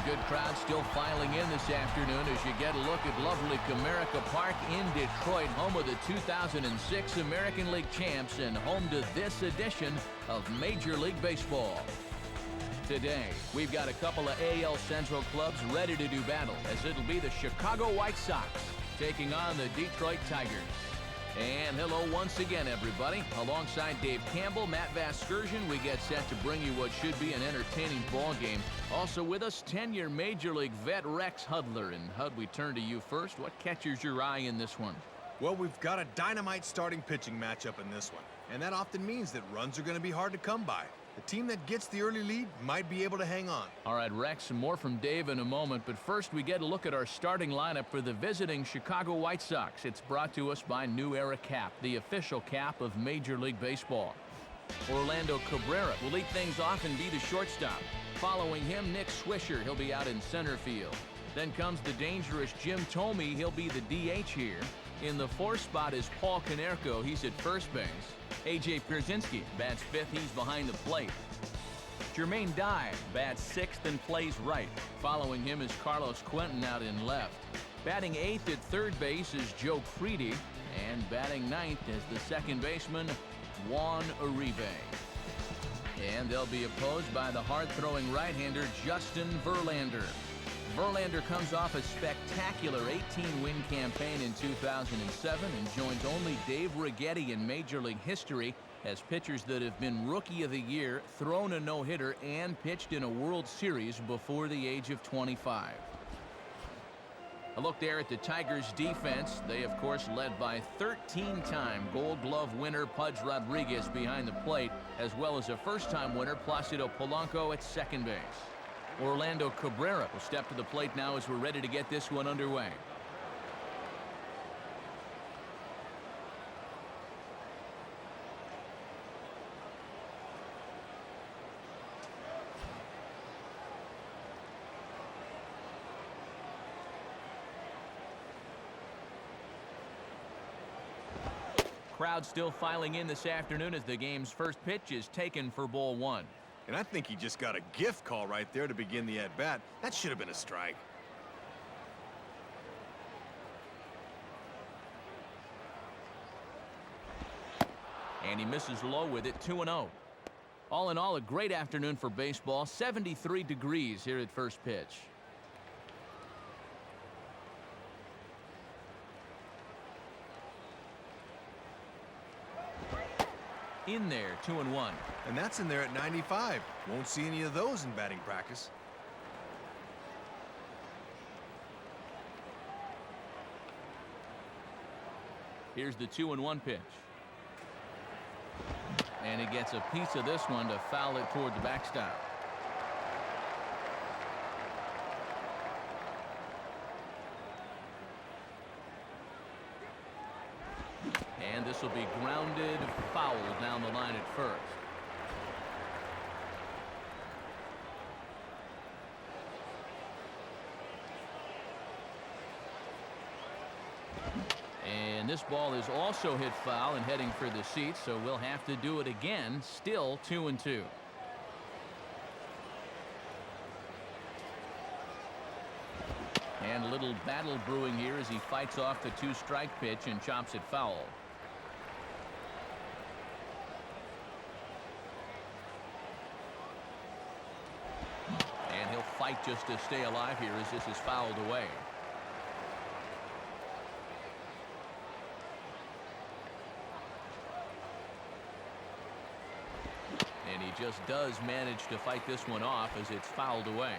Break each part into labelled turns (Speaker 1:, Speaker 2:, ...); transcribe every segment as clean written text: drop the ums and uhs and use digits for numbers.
Speaker 1: good crowd still filing in this afternoon as you get a look at lovely Comerica Park in Detroit, home of the 2006 American League champs and home to this edition of Major League Baseball. Today, we've got a couple of AL Central clubs ready to do battle, as it'll be the Chicago White Sox taking on the Detroit Tigers. And hello once again, everybody. Alongside Dave Campbell, Matt Vasgersian, we get set to bring you what should be an entertaining ball game. Also with us, 10-year Major League vet Rex Hudler. And Hud, we turn to you first. What catches your eye in this one?
Speaker 2: Well, we've got a dynamite starting pitching matchup in this one. And that often means that runs are going to be hard to come by. The team that gets the early lead might be able to hang on.
Speaker 1: All right, Rex, and more from Dave in a moment. But first, we get a look at our starting lineup for the visiting Chicago White Sox. It's brought to us by New Era Cap, the official cap of Major League Baseball. Orlando Cabrera will lead things off and be the shortstop. Following him, Nick Swisher. He'll be out in center field. Then comes the dangerous Jim Thome. He'll be the DH here. In the fourth spot is Paul Konerko. He's at first base. A.J. Pierzynski bats fifth. He's behind the plate. Jermaine Dye bats sixth and plays right. Following him is Carlos Quentin out in left. Batting eighth at third base is Joe Crede. And batting ninth is the second baseman, Juan Uribe. And they'll be opposed by the hard-throwing right-hander Justin Verlander. Verlander comes off a spectacular 18-win campaign in 2007 and joins only Dave Righetti in Major League history as pitchers that have been Rookie of the Year, thrown a no-hitter, and pitched in a World Series before the age of 25. A look there at the Tigers' defense. They, of course, led by 13-time Gold Glove winner Pudge Rodriguez behind the plate, as well as a first-time winner Placido Polanco at second base. Orlando Cabrera will step to the plate now as we're ready to get this one underway. Crowd still filing in this afternoon as the game's first pitch is taken for ball one.
Speaker 2: And I think he just got a gift call right there to begin the at-bat. That should have been a strike.
Speaker 1: And he misses low with it, 2-0. All in all, a great afternoon for baseball. 73 degrees here at first pitch. In there, 2-1.
Speaker 2: And that's in there at 95. Won't see any of those in batting practice.
Speaker 1: Here's the 2-1 pitch. And he gets a piece of this one to foul it toward the backstop. And this will be grounded foul down the line at first. And this ball is also hit foul and heading for the seats, so we'll have to do it again. Still 2-2. And a little battle brewing here as he fights off the two-strike pitch and chops it foul. And he'll fight just to stay alive here as this is fouled away. And he just does manage to fight this one off as it's fouled away.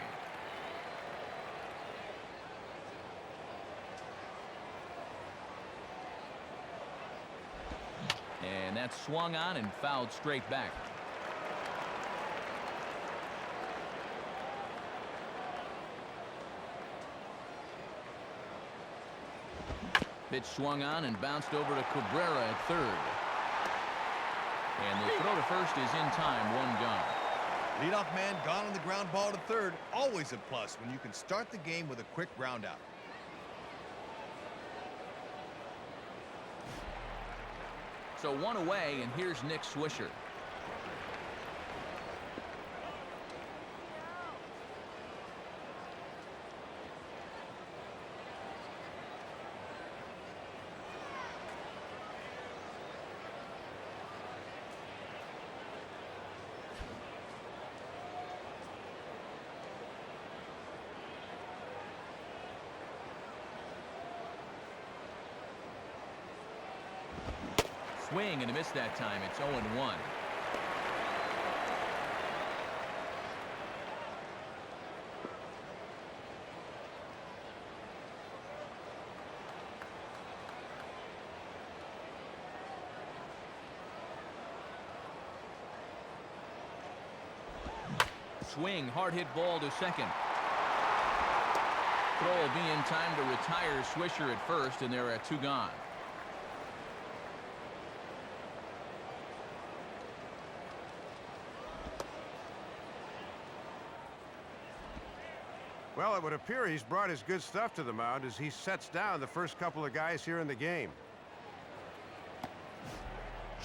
Speaker 1: And that's swung on and fouled straight back. Pitch swung on and bounced over to Cabrera at third. And the throw to first is in time, one gone.
Speaker 2: Leadoff man gone on the ground ball to third. Always a plus when you can start the game with a quick ground out.
Speaker 1: So one away, and here's Nick Swisher. swing and a miss that time. It's 0-1. Swing, hard hit ball to second. Throw will be in time to retire Swisher at first, and there are 2 gone.
Speaker 3: Well, it would appear he's brought his good stuff to the mound as he sets down the first couple of guys here in the game.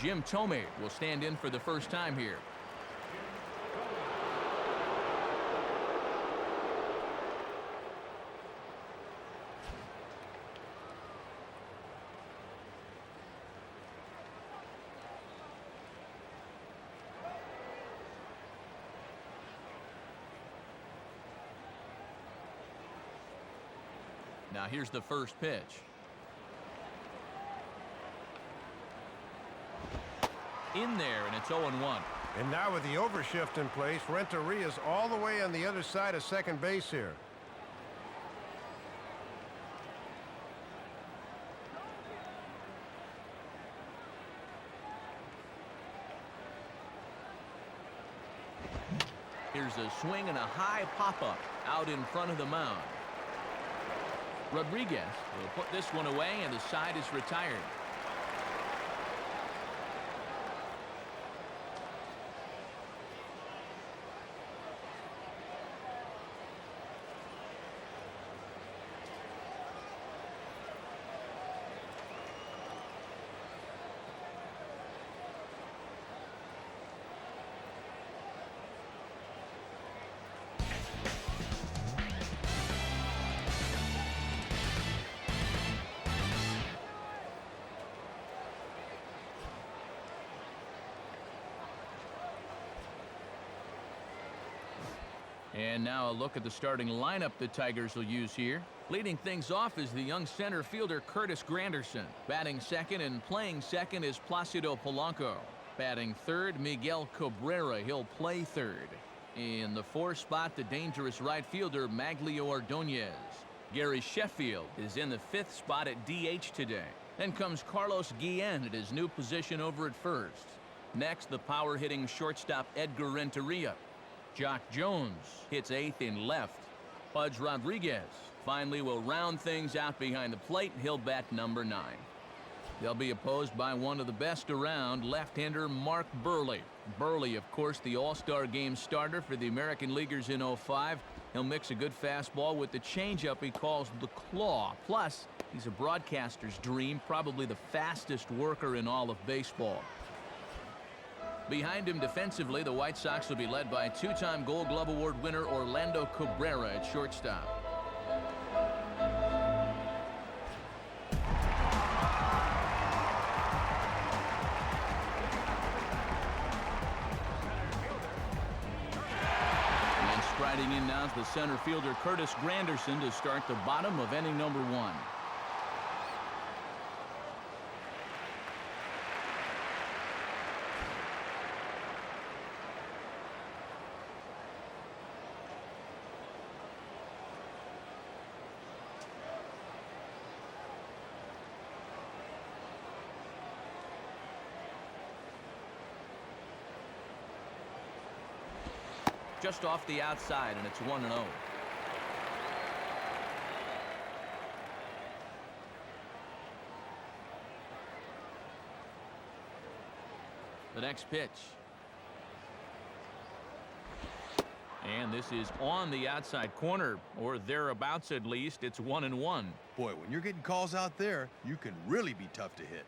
Speaker 1: Jim Thome will stand in for the first time here. Now here's the first pitch. In there, and it's 0-1.
Speaker 3: And now with the overshift in place, Renteria's all the way on the other side of second base here.
Speaker 1: Here's a swing and a high pop-up out in front of the mound. Rodriguez will put this one away, and the side is retired. And now a look at the starting lineup the Tigers will use here. Leading things off is the young center fielder Curtis Granderson. Batting second and playing second is Placido Polanco. Batting third, Miguel Cabrera. He'll play third. In the 4th spot, the dangerous right fielder Maglio Ordonez. Gary Sheffield is in the 5th spot at DH today. Then comes Carlos Guillen at his new position over at first. Next, the power-hitting shortstop Edgar Renteria. Jock Jones hits 8th in left. Pudge Rodriguez finally will round things out behind the plate. He'll bat number 9. They'll be opposed by one of the best around, left-hander Mark Burley. Burley, of course, the All-Star Game starter for the American Leaguers in '05. He'll mix a good fastball with the changeup he calls the claw. Plus, he's a broadcaster's dream, probably the fastest worker in all of baseball. Behind him defensively, the White Sox will be led by 2-time Gold Glove Award winner Orlando Cabrera at shortstop. And striding in now is the center fielder Curtis Granderson to start the bottom of inning number 1. Just off the outside, and it's 1-0. The next pitch. And this is on the outside corner, or thereabouts at least. It's 1-1.
Speaker 2: Boy, when you're getting calls out there, you can really be tough to hit.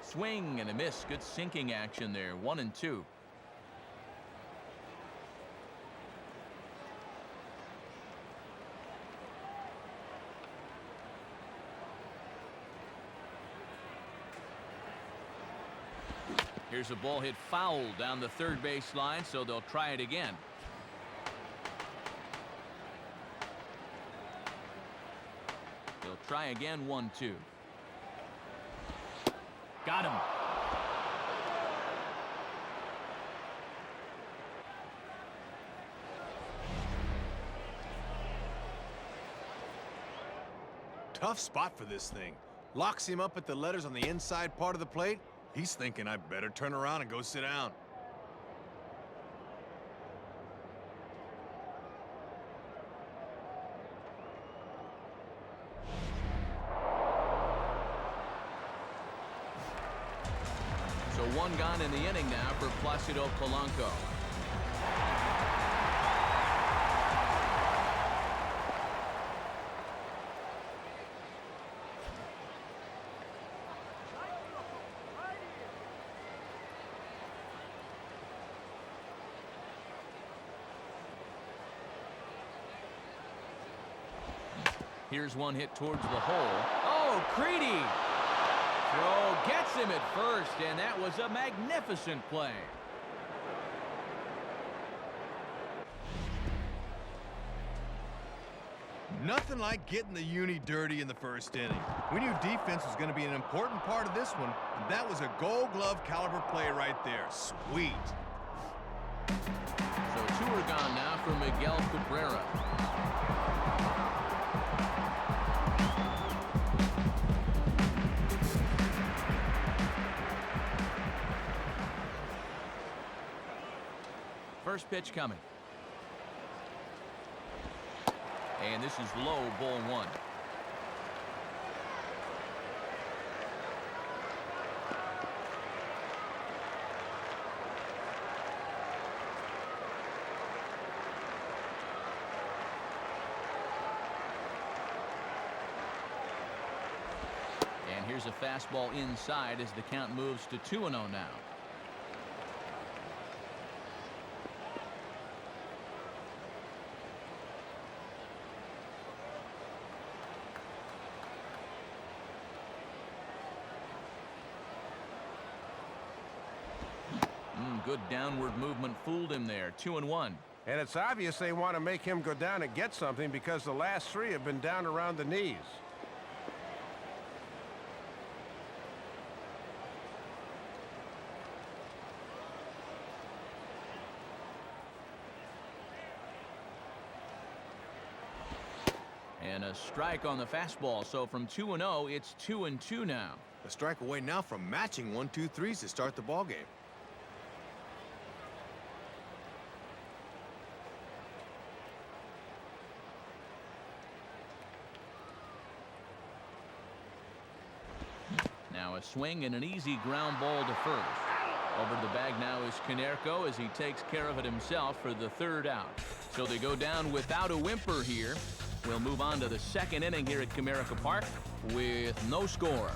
Speaker 1: Swing and a miss. Good sinking action there. 1-2. Here's a ball hit foul down the third base line, so they'll try it again. try again, 1-2. Got him.
Speaker 2: Tough spot for this thing. Locks him up at the letters on the inside part of the plate. He's thinking, I better turn around and go sit down.
Speaker 1: So one gone in the inning now for Placido Polanco. Here's one hit towards the hole. Oh, Creedy! Throw gets him at first, and that was a magnificent play.
Speaker 2: Nothing like getting the uni dirty in the first inning. We knew defense was going to be an important part of this one, and that was a Gold Glove caliber play right there. Sweet.
Speaker 1: So two are gone now for Miguel Cabrera. First pitch coming. And this is low, ball one. And here's a fastball inside as the count moves to 2-0 now. Good downward movement fooled him there. 2-1.
Speaker 3: And it's obvious they want to make him go down and get something because the last three have been down around the knees.
Speaker 1: And a strike on the fastball. So from 2-0, it's 2-2 now.
Speaker 2: A strike away now from matching 1-2-3s to start the ball game.
Speaker 1: Now a swing and an easy ground ball to first. Over to the bag now is Konerko as he takes care of it himself for the third out. So they go down without a whimper here. We'll move on to the second inning here at Comerica Park with no score.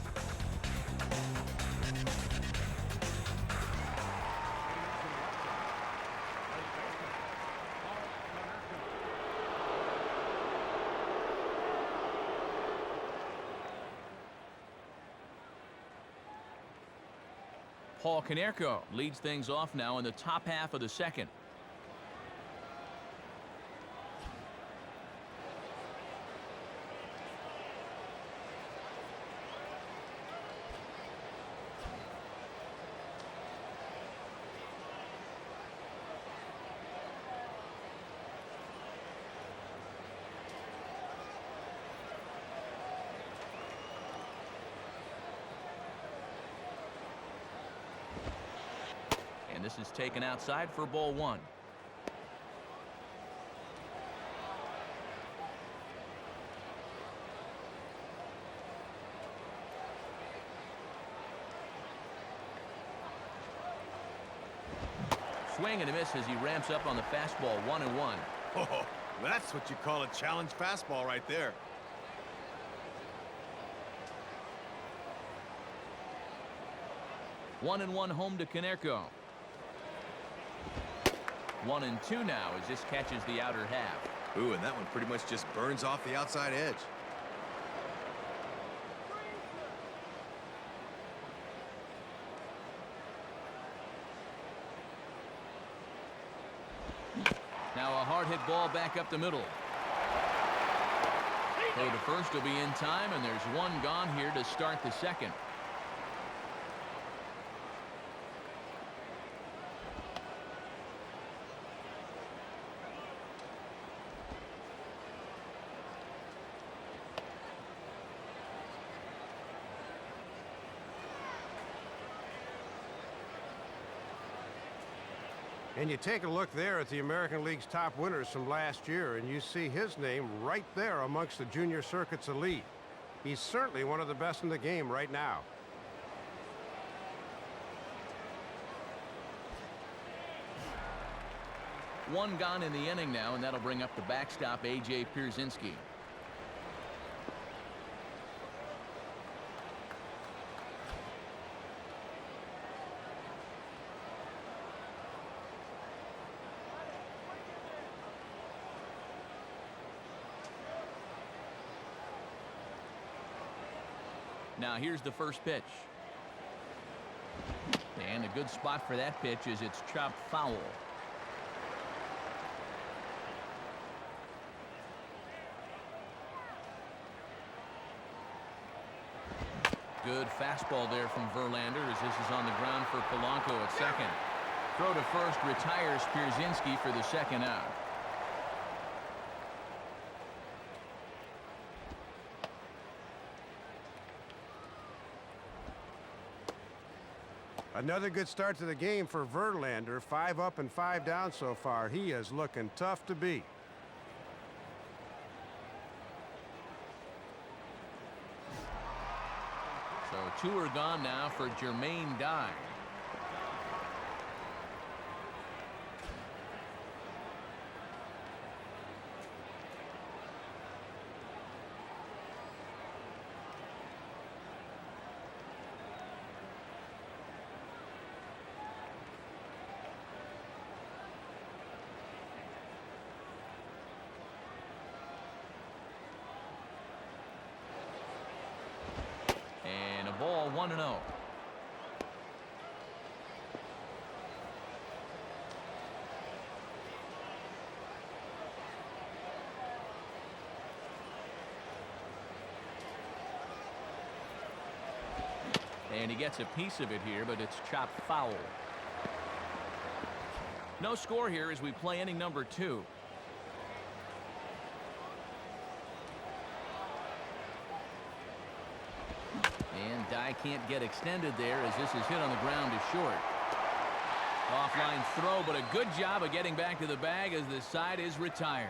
Speaker 1: Paul Konerko leads things off now in the top half of the second. And this is taken outside for ball one. Swing and a miss as he ramps up on the fastball. 1-1.
Speaker 2: Oh, that's what you call a challenge fastball right there.
Speaker 1: 1-1 home to Konerko. 1-2 now as this catches the outer half.
Speaker 2: Ooh, and that one pretty much just burns off the outside edge.
Speaker 1: Now a hard hit ball back up the middle. Throw to first will be in time, and there's one gone here to start the second.
Speaker 3: And you take a look there at the American League's top winners from last year, and you see his name right there amongst the junior circuit's elite. He's certainly one of the best in the game right now.
Speaker 1: One gone in the inning now, and that'll bring up the backstop, A.J. Pierzynski. Now here's the first pitch. And a good spot for that pitch is it's chopped foul. Good fastball there from Verlander as this is on the ground for Polanco at second. Throw to first retires Pierzynski for the second out.
Speaker 3: Another good start to the game for Verlander. 5 up and 5 down so far. He is looking tough to beat.
Speaker 1: So 2 are gone now for Jermaine Dye. Ball 1-0. And he gets a piece of it here, but it's chopped foul. No score here as we play inning number 2. And Dye can't get extended there as this is hit on the ground to short. Offline throw, but a good job of getting back to the bag as the side is retired.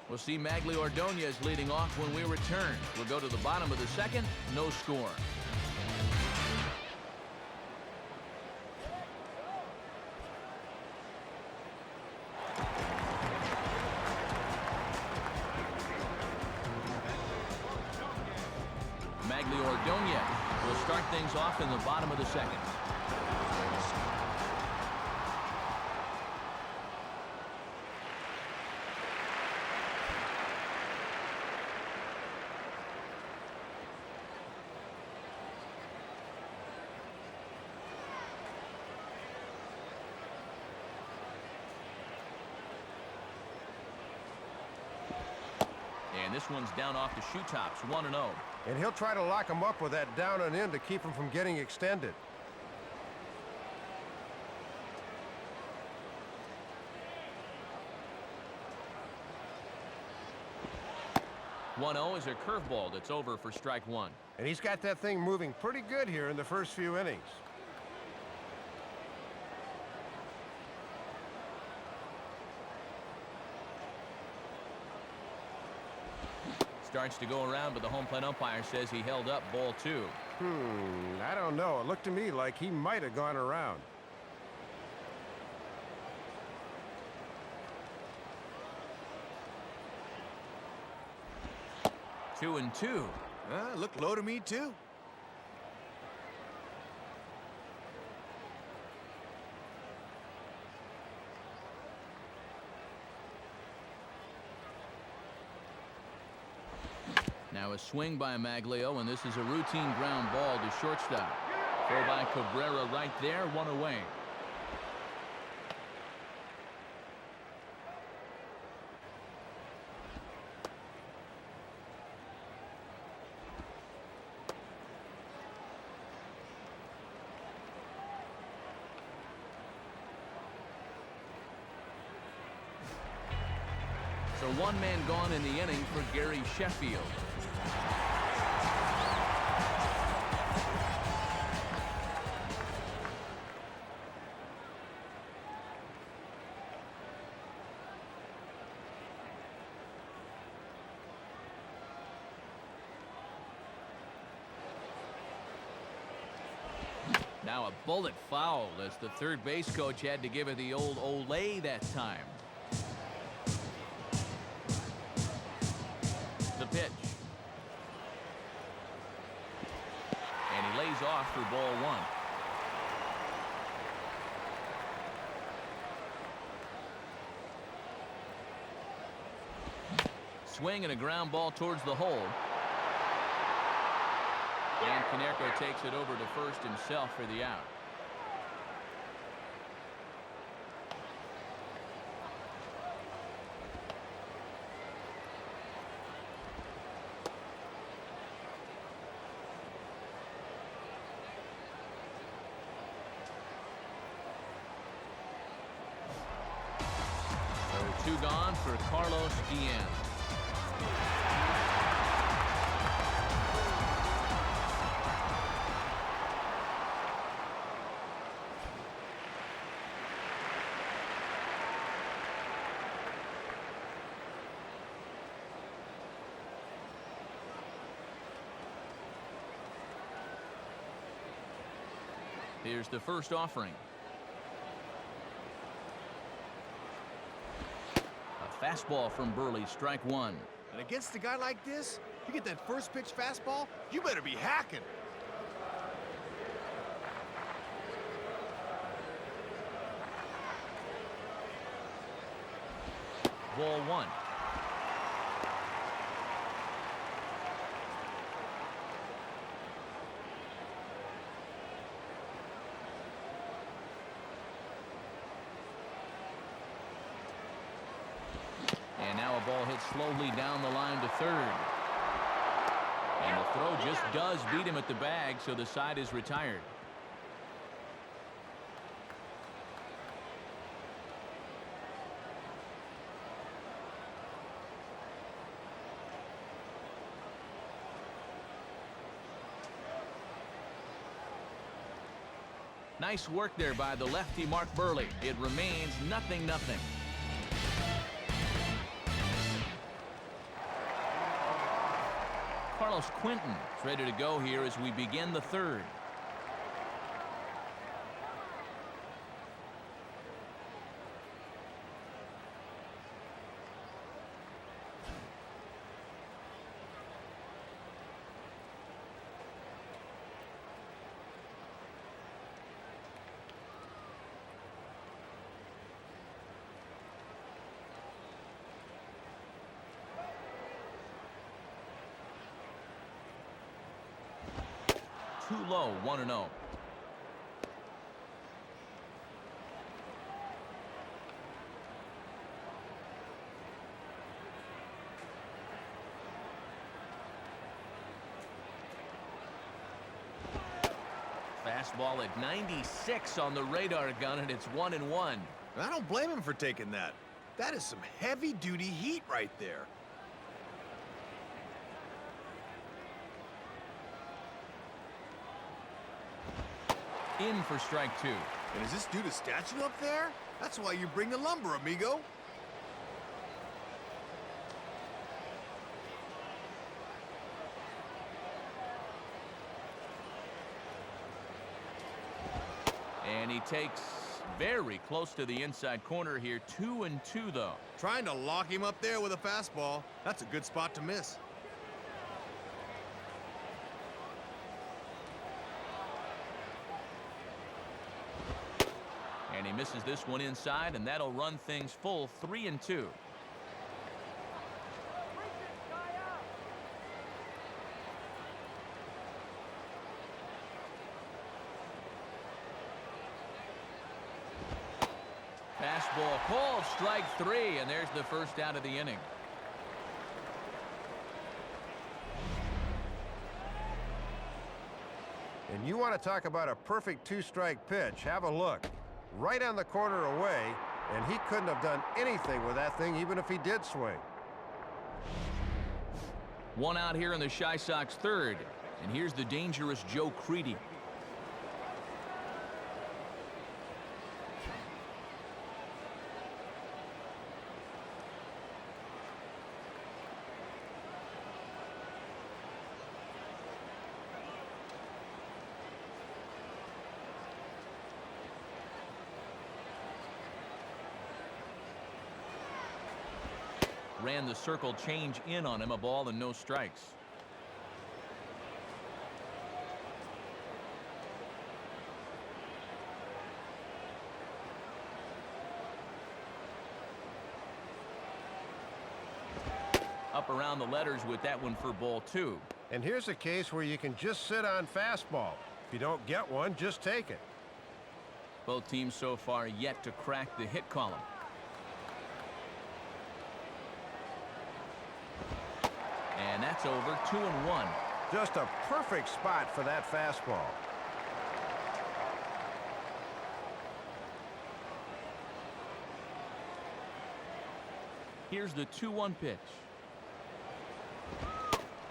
Speaker 1: We'll see Magli Ordonez leading off when we return. We'll go to the bottom of the second. No score. Magli Ordonez will start things off in the bottom of the second. And this one's down off the shoe tops, 1-0.
Speaker 3: And he'll try to lock him up with that down and in to keep him from getting extended.
Speaker 1: One-0 is a curveball that's over for strike 1.
Speaker 3: And he's got that thing moving pretty good here in the first few innings.
Speaker 1: Starts to go around, but the home plate umpire says he held up ball 2.
Speaker 3: I don't know. It looked to me like he might have gone around.
Speaker 1: Two and two.
Speaker 2: Looked low to me, too.
Speaker 1: Now a swing by Maglio, and this is a routine ground ball to shortstop. Throw by Cabrera right there, one away. So one man gone in the inning for Gary Sheffield. Now a bullet foul as the third base coach had to give it the old Olay that time. The pitch. And he lays off for ball one. Swing and a ground ball towards the hole. And Konerko takes it over to first himself for the out. So 2 gone for Carlos Guillen. Here's the first offering. A fastball from Burley, strike one.
Speaker 2: And against a guy like this, you get that first pitch fastball, you better be hacking.
Speaker 1: Ball one. And now a ball hits slowly down the line to third. And the throw just does beat him at the bag, so the side is retired. Nice work there by the lefty Mark Burley. It remains 0-0. Carlos Quentin is ready to go here as we begin the third. Too low, 1-0. Fastball at 96 on the radar gun, and it's 1-1.
Speaker 2: I don't blame him for taking that. That is some heavy-duty heat right there.
Speaker 1: In for strike two.
Speaker 2: And is this dude a statue up there? That's why you bring the lumber, amigo.
Speaker 1: And he takes very close to the inside corner here. 2-2 though.
Speaker 2: Trying to lock him up there with a fastball. That's a good spot to miss. And he misses this one inside, and that'll run things full 3-2.
Speaker 1: fastball called strike 3, and there's the first out of the inning.
Speaker 3: And you want to talk about a perfect two-strike pitch. Have a look. Right on the corner away, and he couldn't have done anything with that thing even if he did swing.
Speaker 1: One out here in the Chi Sox third, and here's the dangerous Joe Creedy. Ran the circle change in on him, a ball and no strikes. Up around the letters with that one for ball 2.
Speaker 3: And here's a case where you can just sit on fastball. If you don't get one, just take it.
Speaker 1: Both teams so far yet to crack the hit column. And that's over. 2-1.
Speaker 3: Just a perfect spot for that fastball.
Speaker 1: Here's the 2-1 pitch.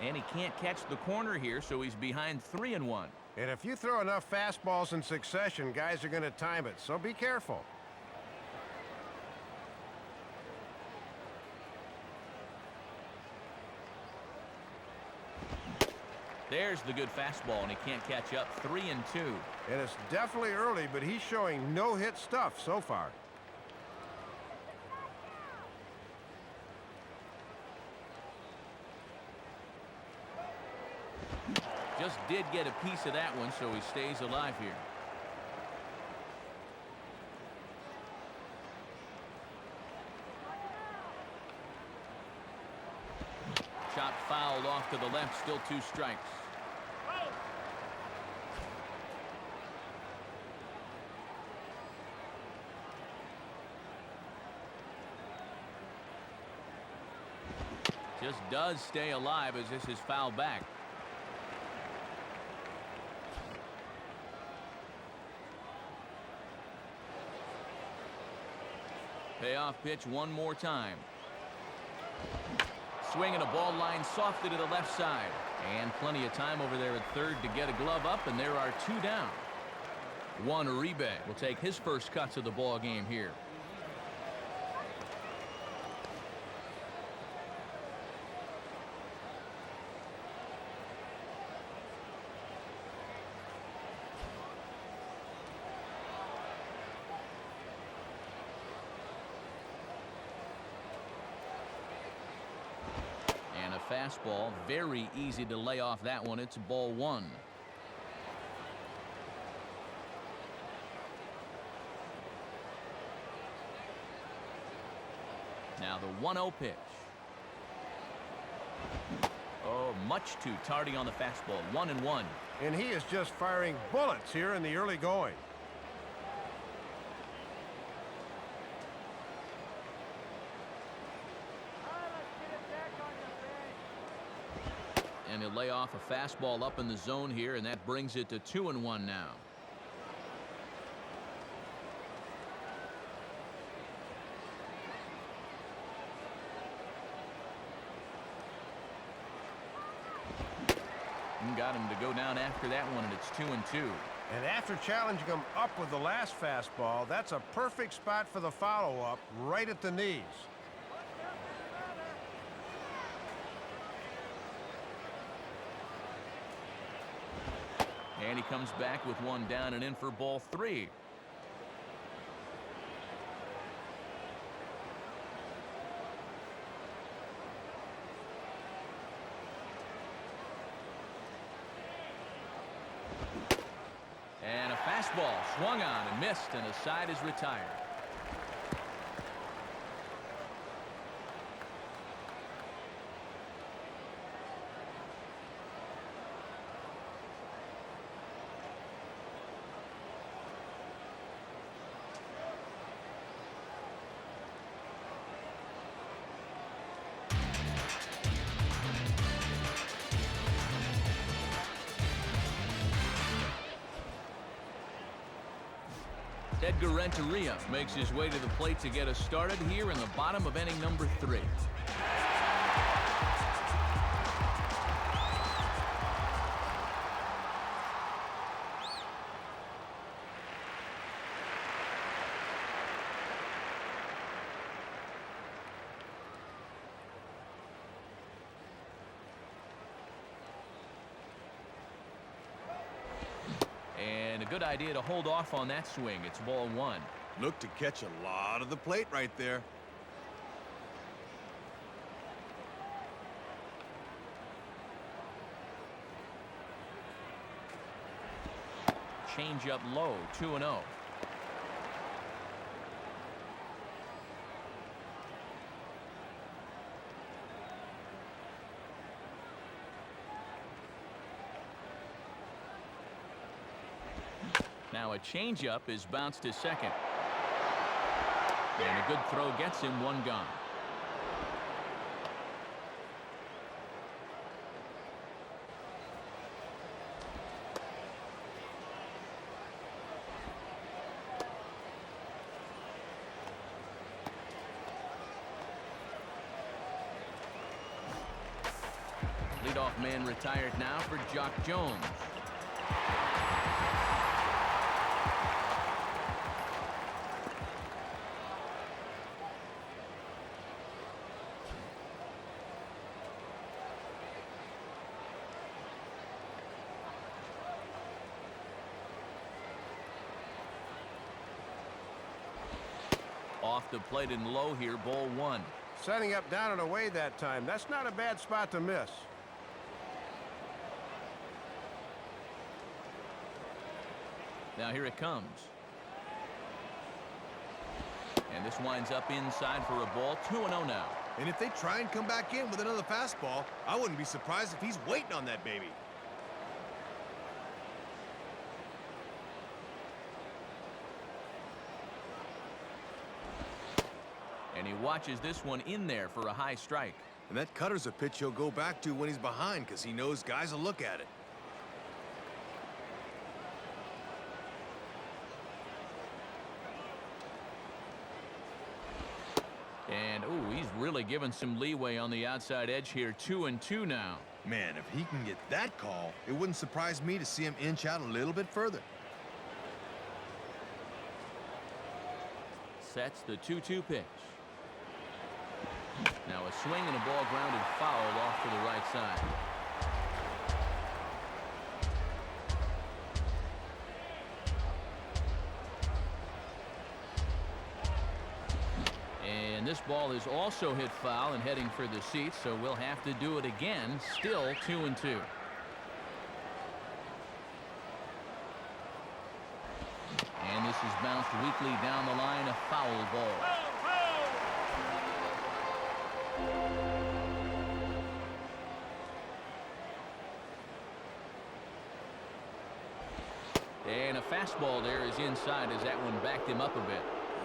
Speaker 1: And he can't catch the corner here, so he's behind 3-1.
Speaker 3: And if you throw enough fastballs in succession, guys are going to time it, so be careful.
Speaker 1: There's the good fastball, and he can't catch up. 3-2.
Speaker 3: And it's definitely early, but he's showing no-hit stuff so far.
Speaker 1: Just did get a piece of that one, so he stays alive here. Chop fouled off to the left, still 2 strikes. Just does stay alive as this is fouled back. Payoff pitch one more time. Swinging a ball line softed to the left side. And plenty of time over there at third to get a glove up, and there are 2 down. Juan Uribe will take his first cuts of the ball game here. Fastball, very easy to lay off that one. It's ball 1. Now the 1-0 pitch. Oh, much too tardy on the fastball. 1-1.
Speaker 3: And he is just firing bullets here in the early going.
Speaker 1: And he'll lay off a fastball up in the zone here, and that brings it to 2-1 now. And got him to go down after that one, and it's 2-2.
Speaker 3: And after challenging him up with the last fastball, that's a perfect spot for the follow-up, right at the knees.
Speaker 1: And he comes back with one down and in for ball 3. And a fastball swung on and missed, and a side is retired. Edgar Renteria makes his way to the plate to get us started here in the bottom of inning number 3. And a good idea to hold off on that swing. It's ball 1.
Speaker 2: Look to catch a lot of the plate right there.
Speaker 1: Change up low, 2-0. Now a changeup is bounced to second. And a good throw gets him 1 gone. Leadoff man retired now for Jock Jones. Off the plate and low here, ball 1.
Speaker 3: Setting up down and away that time. That's not a bad spot to miss.
Speaker 1: Now here it comes. And this winds up inside for a ball, 2-0 now.
Speaker 2: And if they try and come back in with another fastball, I wouldn't be surprised if he's waiting on that baby.
Speaker 1: And he watches this one in there for a high strike.
Speaker 2: And that cutter's a pitch he'll go back to when he's behind because he knows guys will look at it.
Speaker 1: And, ooh, he's really given some leeway on the outside edge here. 2-2 now.
Speaker 2: Man, if he can get that call, it wouldn't surprise me to see him inch out a little bit further.
Speaker 1: Sets the 2-2 pitch. Now a swing and a ball grounded foul off to the right side. And this ball is also hit foul and heading for the seats, so we'll have to do it again. Still 2-2. And this is bounced weakly down the line, a foul ball. And a fastball there is inside as that one backed him up a bit.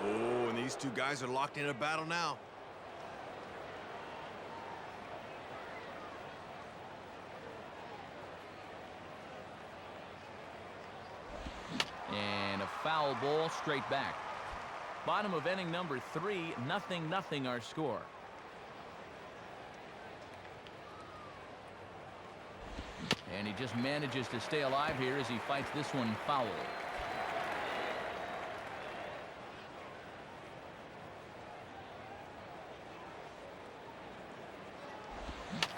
Speaker 2: Oh, and these two guys are locked in a battle now.
Speaker 1: And a foul ball straight back. Bottom of inning number 3, 0-0 our score. And he just manages to stay alive here as he fights this one foul.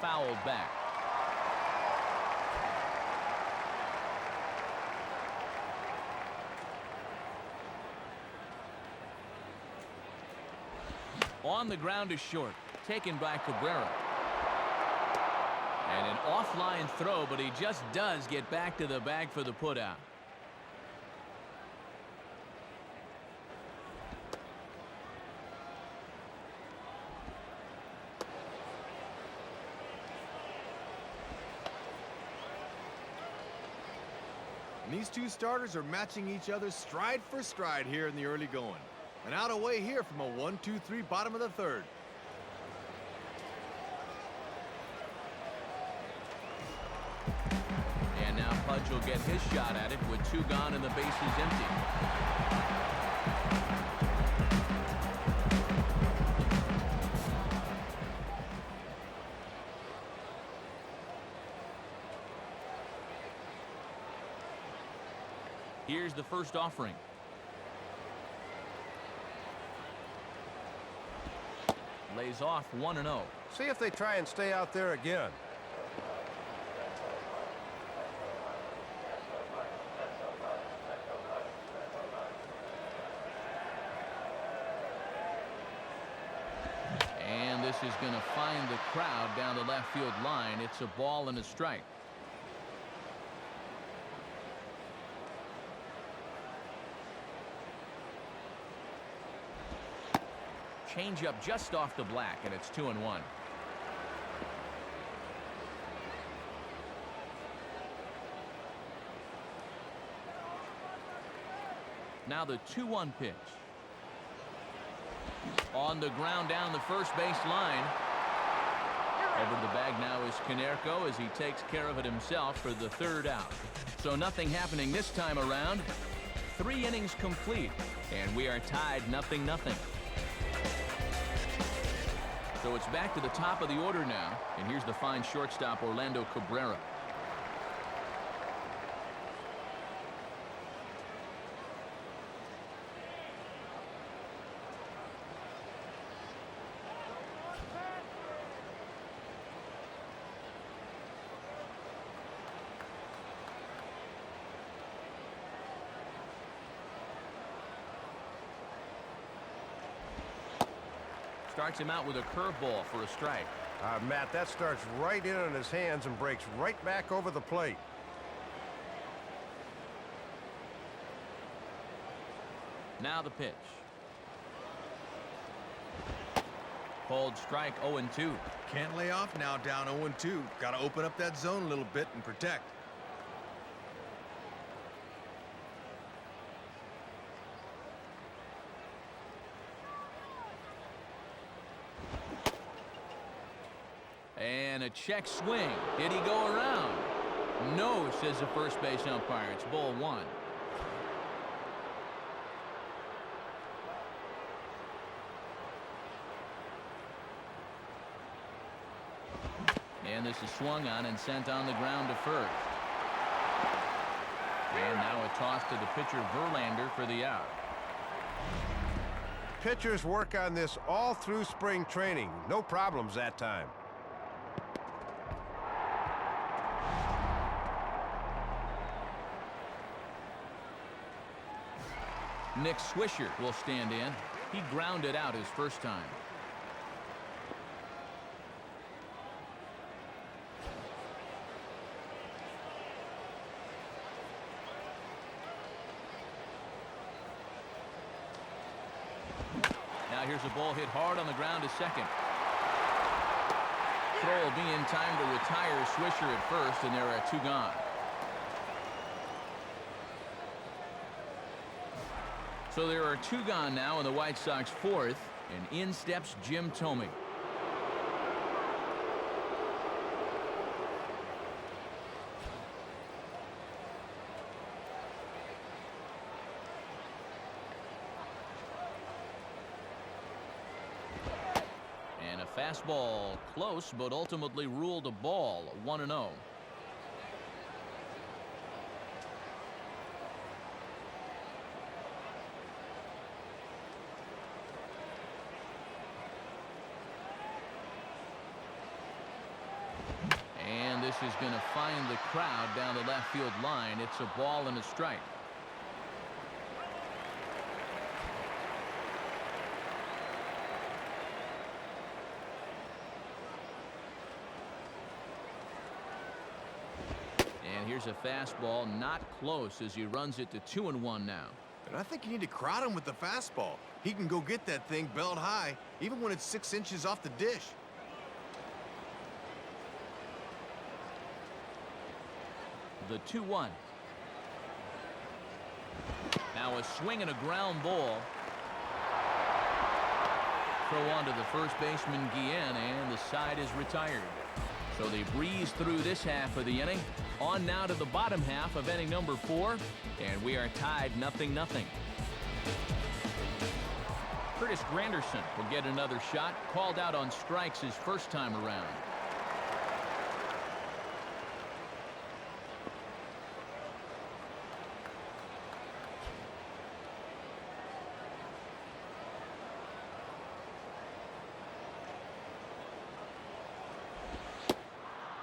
Speaker 1: Fouled back. On the ground is short, taken by Cabrera. And an offline throw, but he just does get back to the bag for the putout.
Speaker 2: And these two starters are matching each other stride for stride here in the early going. And out away here from a 1-2-3 bottom of the 3rd.
Speaker 1: And And now Pudge will get his shot at it with 2 gone and the bases empty. Here's the first offering. Lays off 1-0.
Speaker 3: See if they try and stay out there again.
Speaker 1: And this is going to find the crowd down the left field line. It's a ball and a strike. Change up just off the black, and it's 2-1. Now the 2-1 pitch. On the ground down the first base line. Over to the bag now is Konerko as he takes care of it himself for the 3rd out. So nothing happening this time around. 3 innings complete, and we are tied 0-0. So it's back to the top of the order now, and here's the fine shortstop Orlando Cabrera. Starts him out with a curveball for a strike.
Speaker 3: Matt, that starts right in on his hands and breaks right back over the plate.
Speaker 1: Now the pitch. Called strike 0-2.
Speaker 2: Can't lay off now, down 0-2. Got to open up that zone a little bit and protect.
Speaker 1: And a check swing. Did he go around? No, says the first base umpire. It's ball 1. And this is swung on and sent on the ground to first. And now a toss to the pitcher Verlander for the out.
Speaker 3: Pitchers work on this all through spring training. No problems that time.
Speaker 1: Nick Swisher will stand in. He grounded out his first time. Now here's a ball hit hard on the ground to second. Throw will be in time to retire Swisher at first, and there are 2 gone. So there are 2 gone now in the White Sox 4th, and in steps Jim Thome. And a fastball close, but ultimately ruled a ball, 1-0. And this is going to find the crowd down the left field line. It's a ball and a strike. And here's a fastball, not close, as he runs it to 2-1 now.
Speaker 2: And I think you need to crowd him with the fastball. He can go get that thing belt high, even when it's 6 inches off the dish.
Speaker 1: The 2-1. Now a swing and a ground ball. Throw on to the first baseman Guillen, and the side is retired. So they breeze through this half of the inning. On now to the bottom half of inning number 4, and we are tied 0-0. Curtis Granderson will get another shot, called out on strikes his first time around.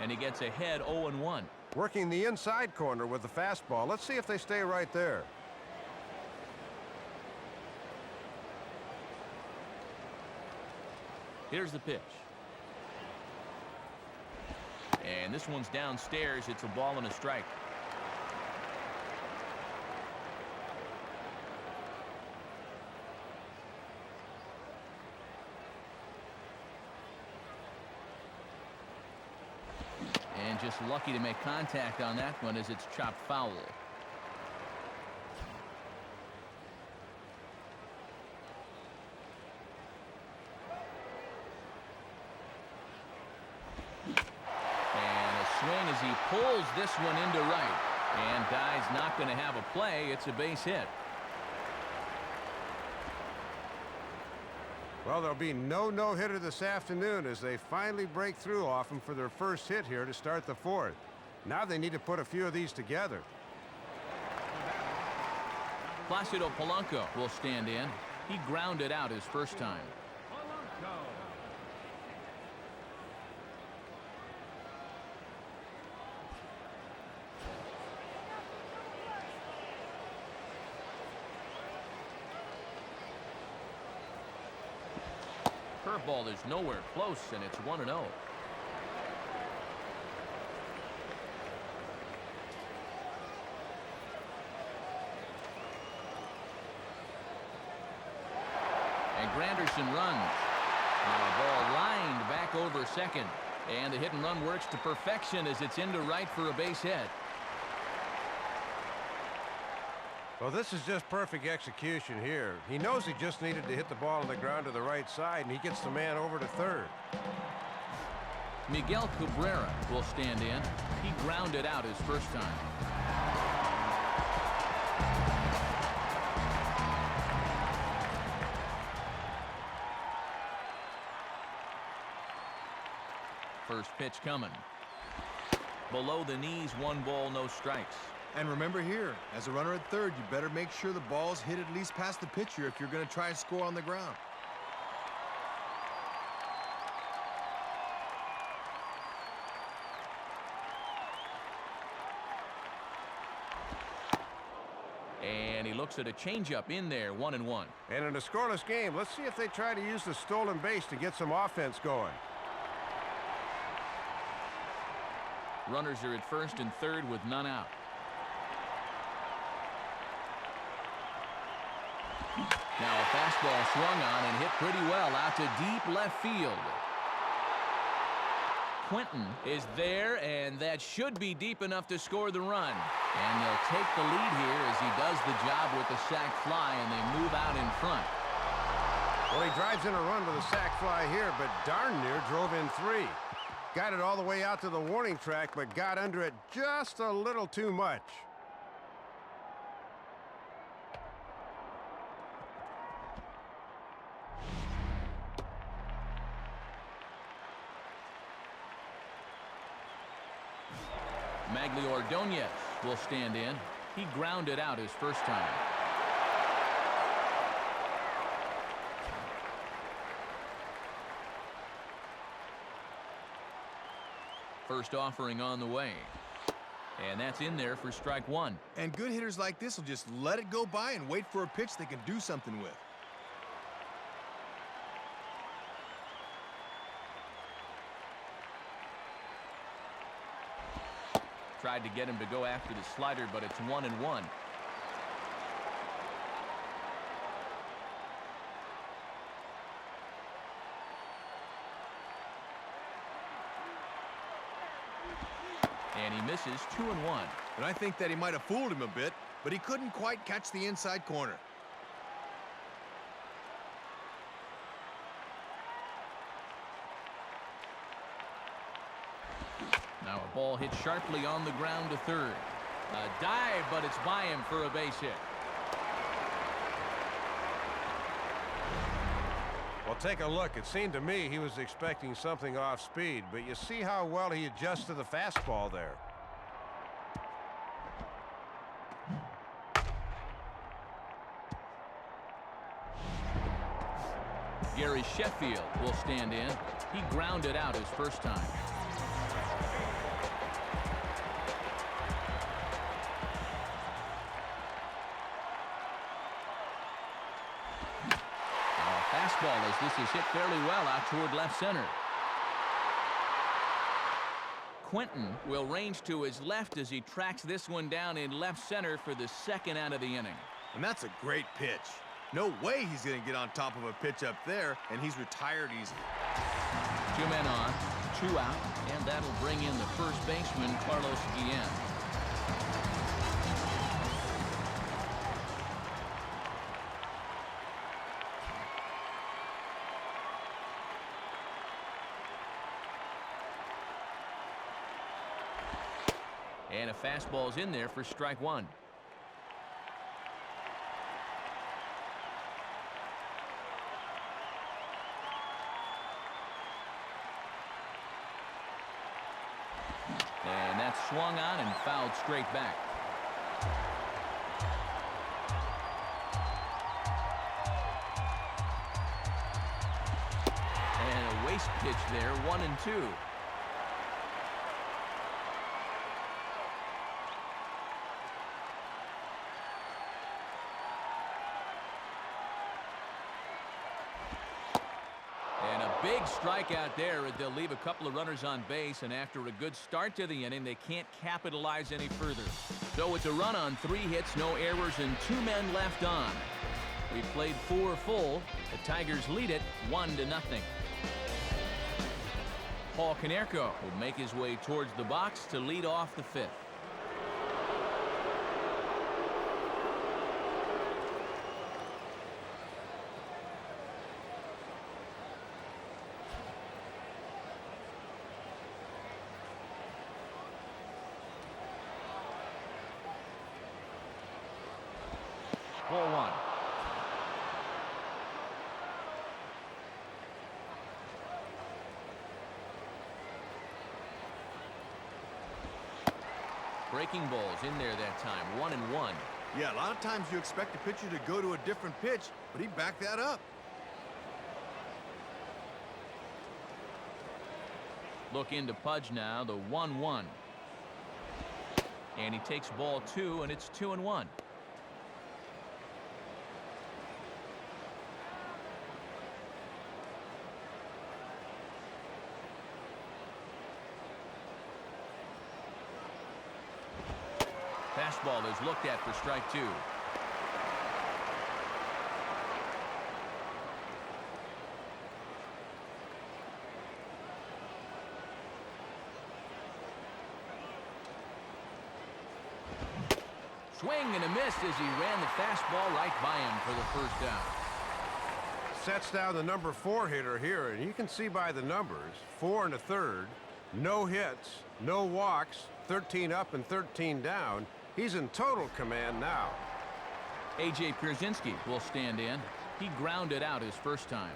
Speaker 1: And he gets ahead 0-1.
Speaker 3: Working the inside corner with the fastball. Let's see if they stay right there.
Speaker 1: Here's the pitch. And this one's downstairs. It's a ball and a strike. And just lucky to make contact on that one as it's chopped foul. Swing as he pulls this one into right, and Dye's not going to have a play. It's a base hit.
Speaker 3: Well, there'll be no-hitter this afternoon as they finally break through off him for their first hit here to start the 4th. Now they need to put a few of these together.
Speaker 1: Placido Polanco will stand in. He grounded out his first time. Curveball is nowhere close, and it's 1-0. And Granderson runs. Now a ball lined back over second. And the hit and run works to perfection as it's into right for a base hit.
Speaker 3: Well, this is just perfect execution here. He knows he just needed to hit the ball on the ground to the right side, and he gets the man over to third.
Speaker 1: Miguel Cabrera will stand in. He grounded out his first time. First pitch coming. Below the knees, 1 ball, no strikes.
Speaker 2: And remember here, as a runner at third, you better make sure the ball's hit at least past the pitcher if you're going to try and score on the ground.
Speaker 1: And he looks at a changeup in there, 1-1.
Speaker 3: And in a scoreless game, let's see if they try to use the stolen base to get some offense going.
Speaker 1: Runners are at first and third with none out. Now a fastball swung on and hit pretty well out to deep left field. Quinton is there, and that should be deep enough to score the run. And they'll take the lead here as he does the job with the sac fly, and they move out in front.
Speaker 3: Well, he drives in a run with a sac fly here, but darn near drove in 3. Got it all the way out to the warning track, but got under it just a little too much.
Speaker 1: Magli Ordonez will stand in. He grounded out his first time. First offering on the way. And that's in there for strike 1.
Speaker 2: And good hitters like this will just let it go by and wait for a pitch they can do something with.
Speaker 1: Tried to get him to go after the slider, but it's 1-1. And he misses 2-1.
Speaker 2: And I think that he might have fooled him a bit, but he couldn't quite catch the inside corner.
Speaker 1: Now a ball hit sharply on the ground to third. A dive, but it's by him for a base hit.
Speaker 3: Well, take a look. It seemed to me he was expecting something off speed, but you see how well he adjusts to the fastball there.
Speaker 1: Gary Sheffield will stand in. He grounded out his first time. Fastball as this is hit fairly well out toward left center. Quinton will range to his left as he tracks this one down in left center for the second out of the inning.
Speaker 2: And that's a great pitch. No way he's going to get on top of a pitch up there, and he's retired easily.
Speaker 1: 2 men on, 2 out, and that'll bring in the first baseman, Carlos Guillen. And a fastball's in there for strike one. And that's swung on and fouled straight back. And a waste pitch there, 1-2. Big strikeout there. They'll leave a couple of runners on base, and after a good start to the inning, they can't capitalize any further. So it's a run on 3 hits, no errors, and 2 men left on. We've played 4 full. The Tigers lead it 1-0. Paul Konerko will make his way towards the box to lead off the 5th. Ball 1. Breaking balls in there that time, 1-1.
Speaker 2: Yeah, a lot of times you expect a pitcher to go to a different pitch, but he backed that up.
Speaker 1: Look into Pudge now, the 1-1. And he takes ball 2, and it's 2-1. Fastball is looked at for strike 2. Swing and a miss as he ran the fastball right by him for the first out.
Speaker 3: Sets down the number 4 hitter here, and you can see by the numbers, 4 1/3, no hits, no walks, 13 up and 13 down. He's in total command now.
Speaker 1: A.J. Pierzynski will stand in. He grounded out his first time.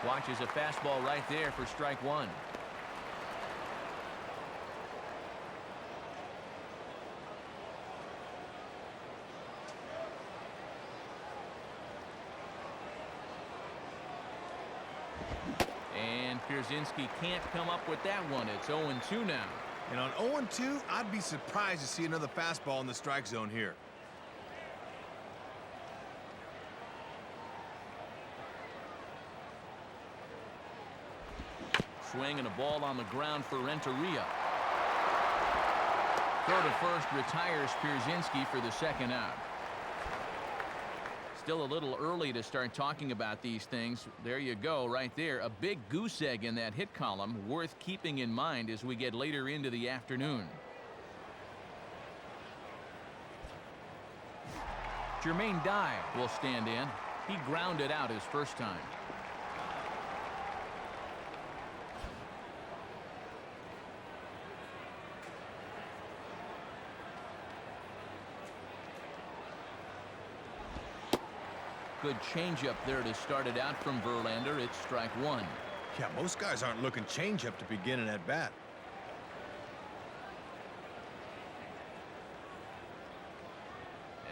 Speaker 1: Watches a fastball right there for strike 1. And Pierzynski can't come up with that one. It's 0-2 now.
Speaker 2: And on 0-2, I'd be surprised to see another fastball in the strike zone here.
Speaker 1: Swing and a ball on the ground for Renteria. Throw to first retires Pierzynski for the second out. Still a little early to start talking about these things. There you go, right there. A big goose egg in that hit column, worth keeping in mind as we get later into the afternoon. Jermaine Dye will stand in. He grounded out his first time. Good changeup there to start it out from Verlander. It's strike one.
Speaker 2: Yeah, most guys aren't looking changeup to begin an at-bat.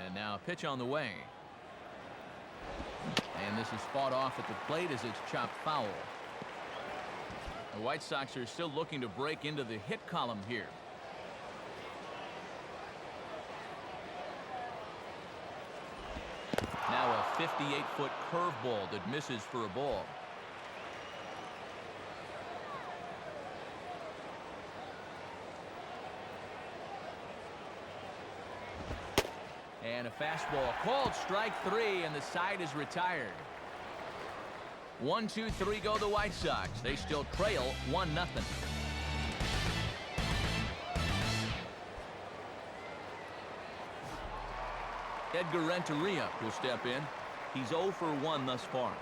Speaker 1: And now a pitch on the way. And this is fought off at the plate as it's chopped foul. The White Sox are still looking to break into the hit column here. Now a 58-foot curveball that misses for a ball. And a fastball called strike three, and the side is retired. 1, 2, 3 go the White Sox. They still trail 1-0. Edgar Renteria will step in. He's 0 for 1 thus far.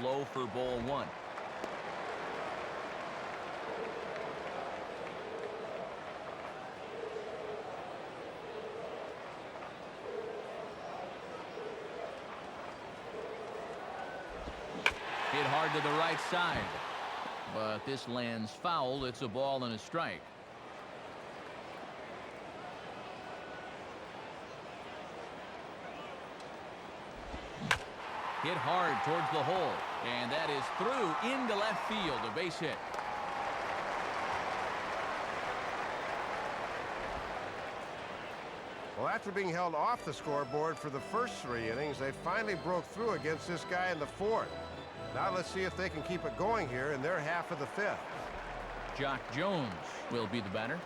Speaker 1: Low for ball one. Hit hard to the right side, but this lands foul. It's a ball and a strike. Hit hard towards the hole, and that is through into left field, a base hit.
Speaker 3: Well, after being held off the scoreboard for the first 3 innings, they finally broke through against this guy in the 4th. Now let's see if they can keep it going here in their half of the 5th.
Speaker 1: Jock Jones will be the batter.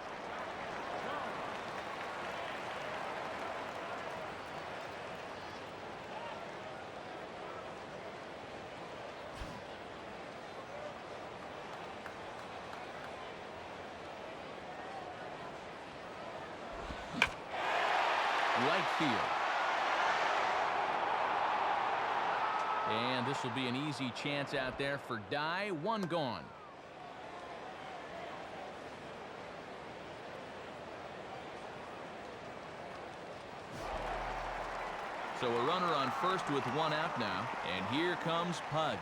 Speaker 1: Right field. And this will be an easy chance out there for Dye. 1 gone. So a runner on first with 1 out now. And here comes Pudge.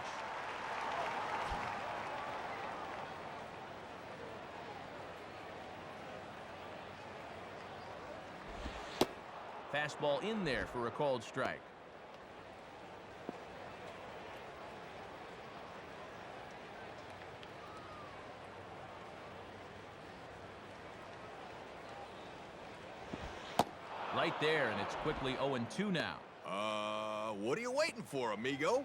Speaker 1: Fastball in there for a called strike. Right there, and it's quickly 0-2 now.
Speaker 2: What are you waiting for, amigo?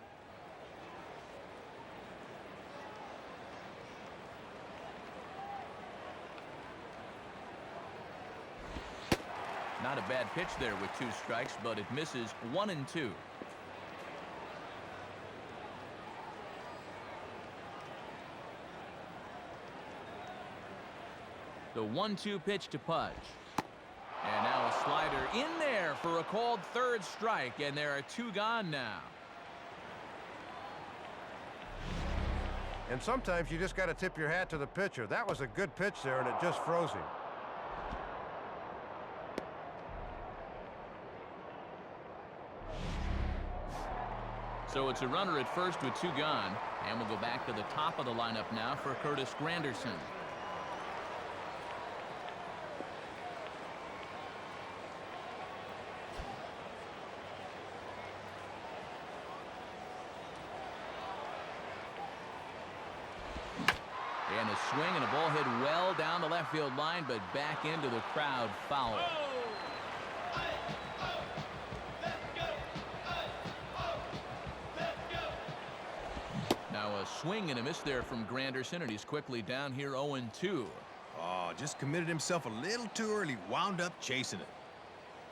Speaker 1: Not a bad pitch there with 2 strikes, but it misses 1-2. The 1-2 pitch to Pudge. And now a slider in there for a called third strike, and there are 2 gone now.
Speaker 3: And sometimes you just got to tip your hat to the pitcher. That was a good pitch there, and it just froze him.
Speaker 1: So it's a runner at first with 2 gone, and we'll go back to the top of the lineup now for Curtis Granderson. And a swing and a ball hit well down the left field line, but back into the crowd, foul. Now a swing and a miss there from Granderson, and he's quickly down here 0-2.
Speaker 2: Oh, just committed himself a little too early, wound up chasing it.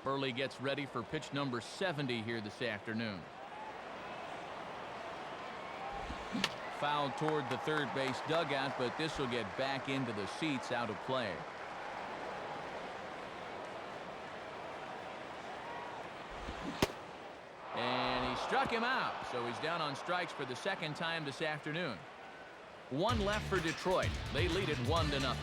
Speaker 1: Burley gets ready for pitch number 70 here this afternoon. Foul toward the third base dugout, but this will get back into the seats, out of play. And he struck him out, so he's down on strikes for the second time this afternoon. One left for Detroit. They lead it 1-0.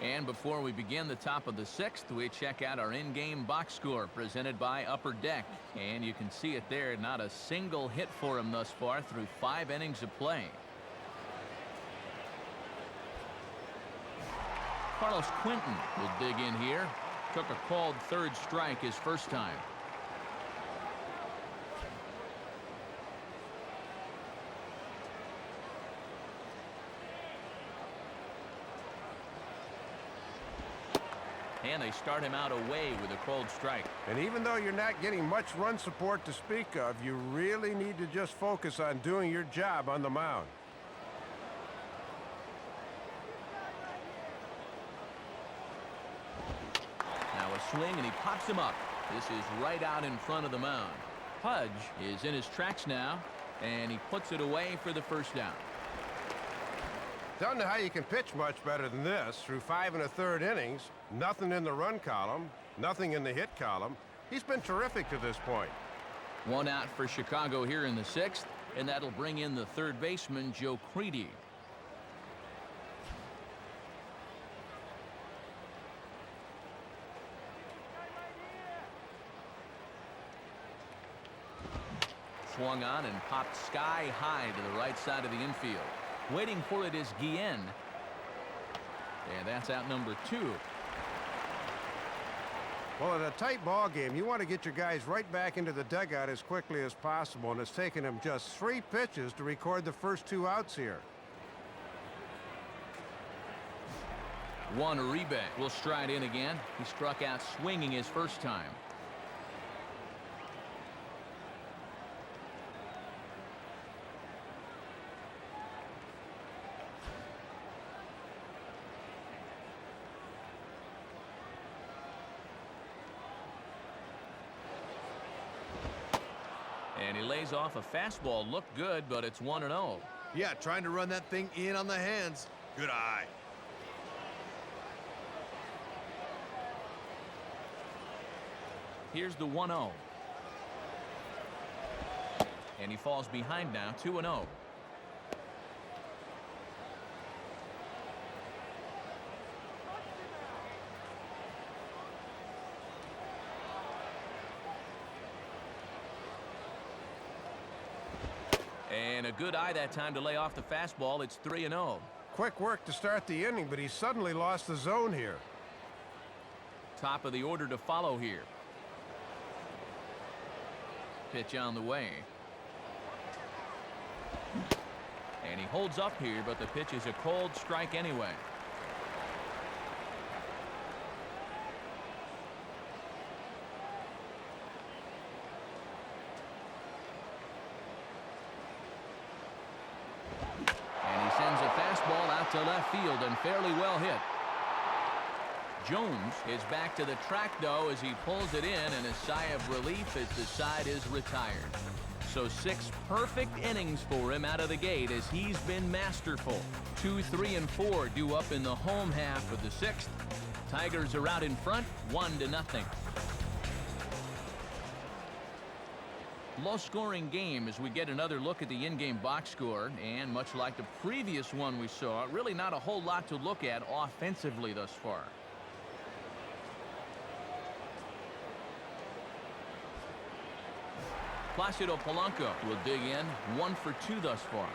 Speaker 1: And before we begin the top of the sixth, we check out our in-game box score presented by Upper Deck. And you can see it there, not a single hit for him thus far through 5 innings of play. Carlos Quentin will dig in here. Took a called third strike his first time. And they start him out away with a called strike.
Speaker 3: And even though you're not getting much run support to speak of, you really need to just focus on doing your job on the mound.
Speaker 1: Now a swing, and he pops him up. This is right out in front of the mound. Pudge is in his tracks now, and he puts it away for the first down.
Speaker 3: Don't know how you can pitch much better than this. Through 5 1/3 innings, nothing in the run column, nothing in the hit column. He's been terrific to this point.
Speaker 1: One out for Chicago here in the sixth, and that'll bring in the third baseman, Joe Creedy. Swung on and popped sky high to the right side of the infield. Waiting for it is Guillen. And that's out number 2.
Speaker 3: Well, in a tight ball game, you want to get your guys right back into the dugout as quickly as possible, and it's taken him just 3 pitches to record the first 2 outs here.
Speaker 1: Juan Uribe will stride in again. He struck out swinging his first time. And he lays off a fastball. Looked good, but it's 1-0.
Speaker 2: Yeah, trying to run that thing in on the hands. Good eye.
Speaker 1: Here's the 1-0. And he falls behind now, 2-0. And a good eye that time to lay off the fastball. It's 3-0.
Speaker 3: Quick work to start the inning, but he suddenly lost the zone here.
Speaker 1: Top of the order to follow here. Pitch on the way. And he holds up here, but the pitch is a cold strike anyway. Sends a fastball out to left field and fairly well hit. Jones is back to the track, though, as he pulls it in, and a sigh of relief as the side is retired. So 6 perfect innings for him out of the gate as he's been masterful. 2, 3, and 4 due up in the home half of the sixth. Tigers are out in front, 1-0. Low-scoring game as we get another look at the in-game box score, and much like the previous one we saw, really not a whole lot to look at offensively thus far. Placido Polanco will dig in, 1 for 2 thus far.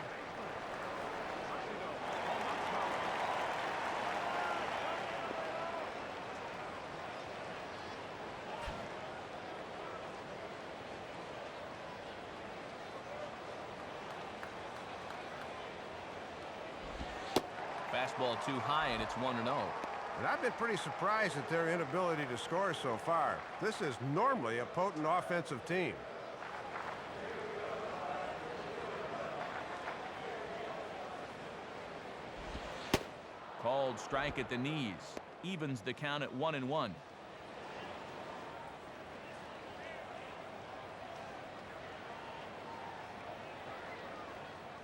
Speaker 1: Fastball too high, and it's 1-0.
Speaker 3: And I've been pretty surprised at their inability to score so far. This is normally a potent offensive team.
Speaker 1: Called strike at the knees. Evens the count at 1-1.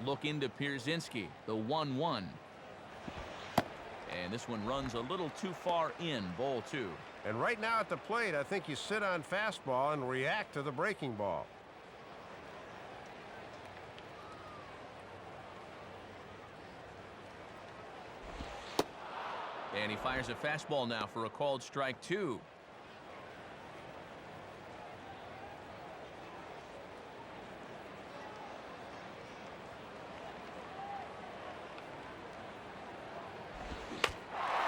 Speaker 1: Look into Pierzynski, the 1-1. And this one runs a little too far in, ball 2.
Speaker 3: And right now at the plate, I think you sit on fastball and react to the breaking ball.
Speaker 1: And he fires a fastball now for a called strike 2.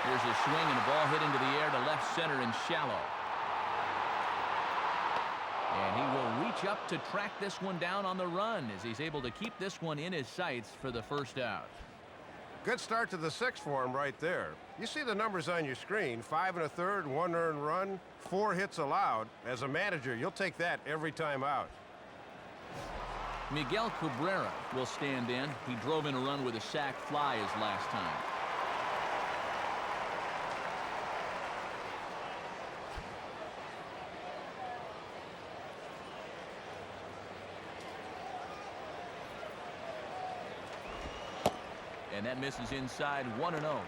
Speaker 1: Here's a swing and a ball hit into the air to left center and shallow. And he will reach up to track this one down on the run as he's able to keep this one in his sights for the first out.
Speaker 3: Good start to the 6th for him right there. You see the numbers on your screen, 5 1/3, 1 earned run, 4 hits allowed. As a manager, you'll take that every time out.
Speaker 1: Miguel Cabrera will stand in. He drove in a run with a sac fly his last time. And that misses inside, 1-0.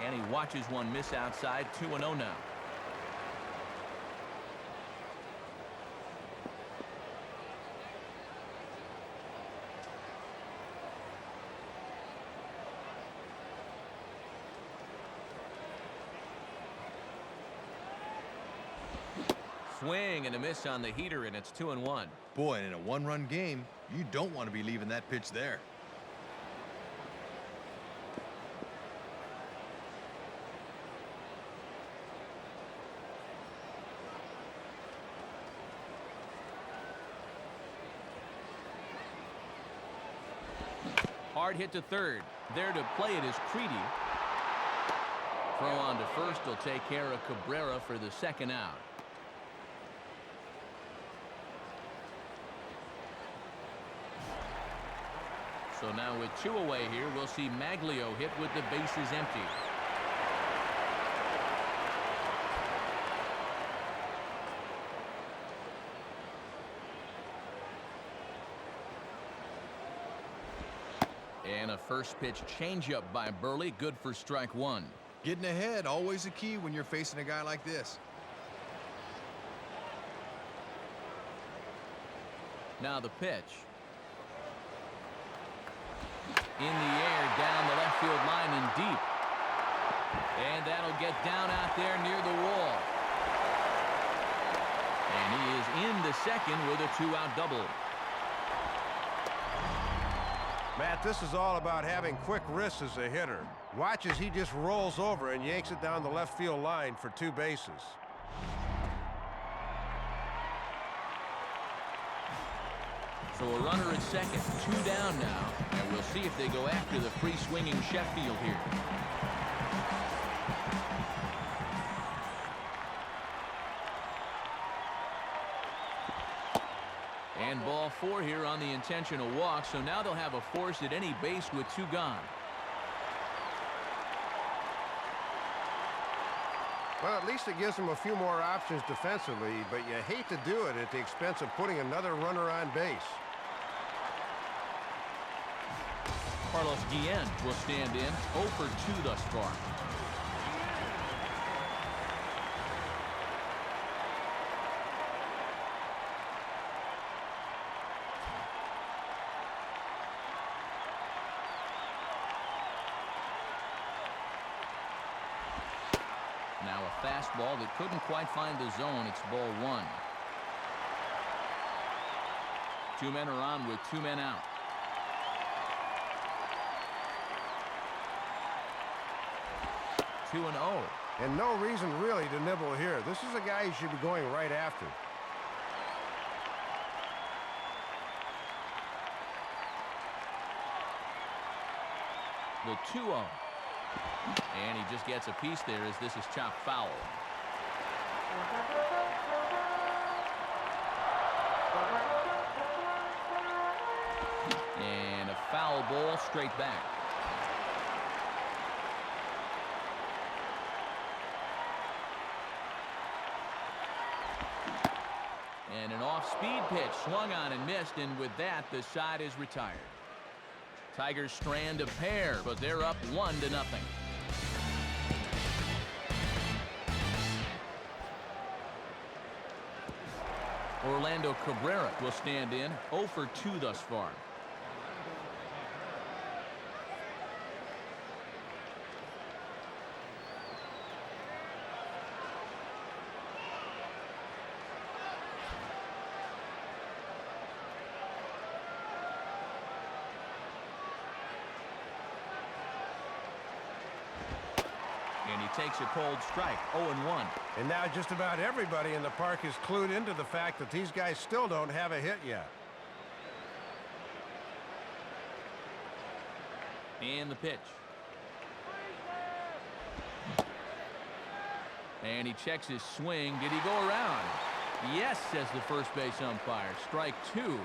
Speaker 1: And he watches one miss outside, 2-0 now. Swing and a miss on the heater, and it's 2-1.
Speaker 2: Boy, in a one-run game, you don't want to be leaving that pitch there.
Speaker 1: Hard hit to third. There to play it is Creedy. Throw on to first will take care of Cabrera for the second out. So now with 2 away here, we'll see Maglio hit with the bases empty. And a first pitch changeup by Burley, good for strike 1.
Speaker 2: Getting ahead, always a key when you're facing a guy like this.
Speaker 1: Now the pitch. In the air, down the left field line and deep. And that'll get down out there near the wall. And he is into second with a 2-out double.
Speaker 3: Matt, this is all about having quick wrists as a hitter. Watch as he just rolls over and yanks it down the left field line for 2 bases.
Speaker 1: So a runner at second, 2 down now, and we'll see if they go after the free-swinging Sheffield here. And ball 4 here on the intentional walk, so now they'll have a force at any base with 2 gone.
Speaker 3: Well, at least it gives them a few more options defensively, but you hate to do it at the expense of putting another runner on base.
Speaker 1: Carlos Guillen will stand in, 0 for 2 thus far. Now a fastball that couldn't quite find the zone. It's ball 1. 2 men are on with 2 men out. Two and 0.
Speaker 3: And no reason really to nibble here. This is a guy you should be going right after.
Speaker 1: The 2-0. And he just gets a piece there as this is chopped foul. And a foul ball straight back. And an off-speed pitch swung on and missed, and with that, the side is retired. Tigers strand a pair, but they're up 1-0. Orlando Cabrera will stand in, 0 for 2 thus far. And he takes a cold strike, 0-1.
Speaker 3: And now just about everybody in the park is clued into the fact that these guys still don't have a hit yet.
Speaker 1: And the pitch. And he checks his swing. Did he go around? Yes, says the first base umpire. Strike 2.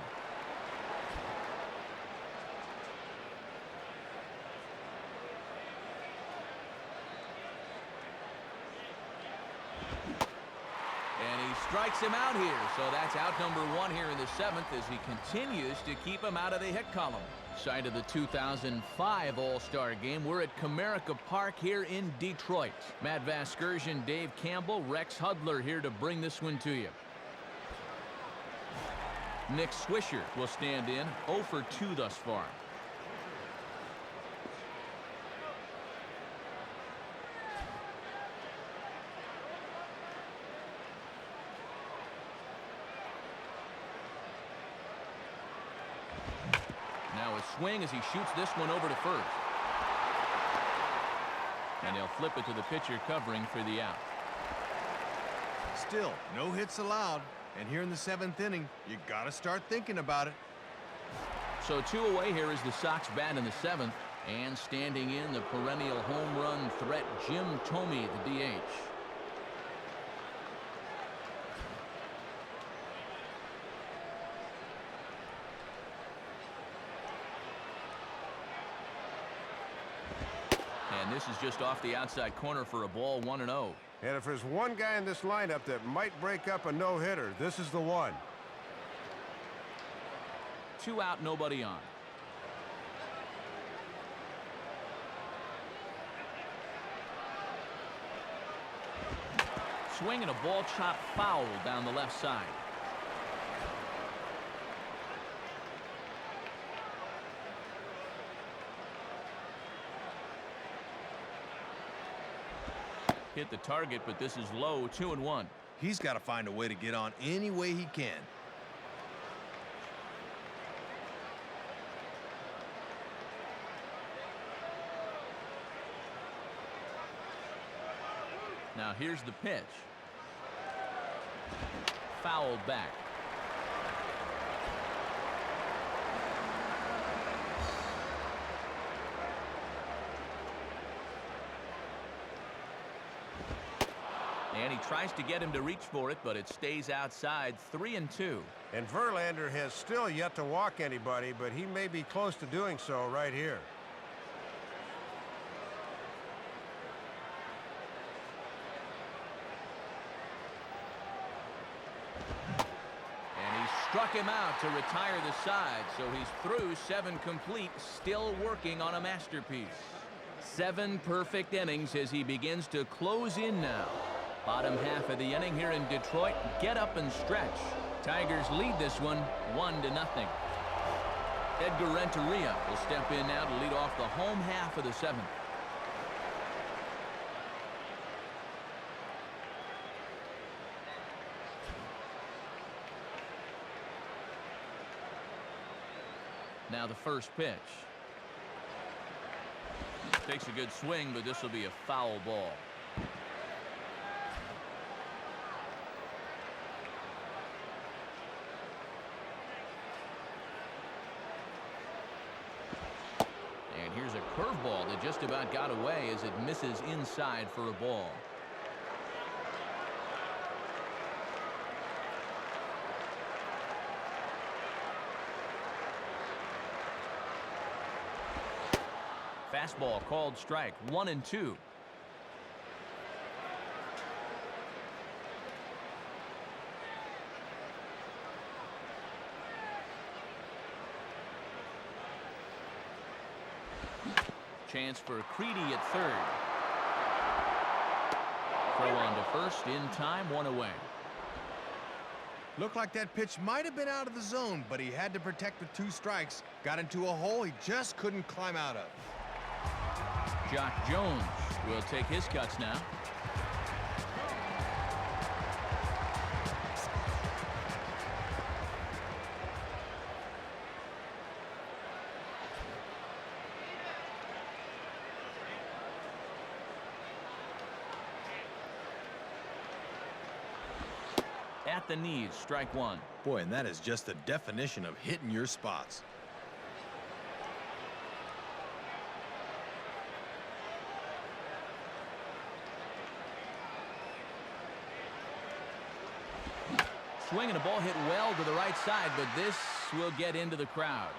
Speaker 1: Strikes him out here, so that's out number 1 here in the 7th as he continues to keep him out of the hit column. Site of the 2005 All-Star Game, we're at Comerica Park here in Detroit. Matt Vasgersian, Dave Campbell, Rex Hudler here to bring this one to you. Nick Swisher will stand in, 0 for 2 thus far. Now a swing as he shoots this one over to first. And they'll flip it to the pitcher covering for the out.
Speaker 2: Still, no hits allowed. And here in the 7th inning, you got to start thinking about it.
Speaker 1: So 2 away here is the Sox bat in the 7th. And standing in, the perennial home run threat, Jim Thome, the DH. And this is just off the outside corner for a ball, 1-0.
Speaker 3: And if there's one guy in this lineup that might break up a no-hitter, this is the one.
Speaker 1: 2 out, nobody on. Swing and a ball chopped foul down the left side. Hit the target, but this is low, 2-1.
Speaker 2: He's got to find a way to get on any way he can.
Speaker 1: Now here's the pitch. Fouled back. And he tries to get him to reach for it, but it stays outside, 3-2.
Speaker 3: And Verlander has still yet to walk anybody, but he may be close to doing so right here.
Speaker 1: And he struck him out to retire the side, so he's through 7 complete, still working on a masterpiece. 7 perfect innings as he begins to close in now. Bottom half of the inning here in Detroit. Get up and stretch. Tigers lead this one 1-0. Edgar Renteria will step in now to lead off the home half of the 7th. Now the first pitch. Takes a good swing, but this will be a foul ball. Here's a curveball just about got away as it misses inside for a ball. Fastball called strike, 1-2. Chance for Creedy at third. Throw on to first in time, 1 away.
Speaker 2: Looked like that pitch might have been out of the zone, but he had to protect the 2 strikes. Got into a hole he just couldn't climb out of.
Speaker 1: Jock Jones will take his cuts now. At the knees, strike 1.
Speaker 2: Boy, and that is just the definition of hitting your spots.
Speaker 1: Swinging a ball hit well to the right side, but this will get into the crowd.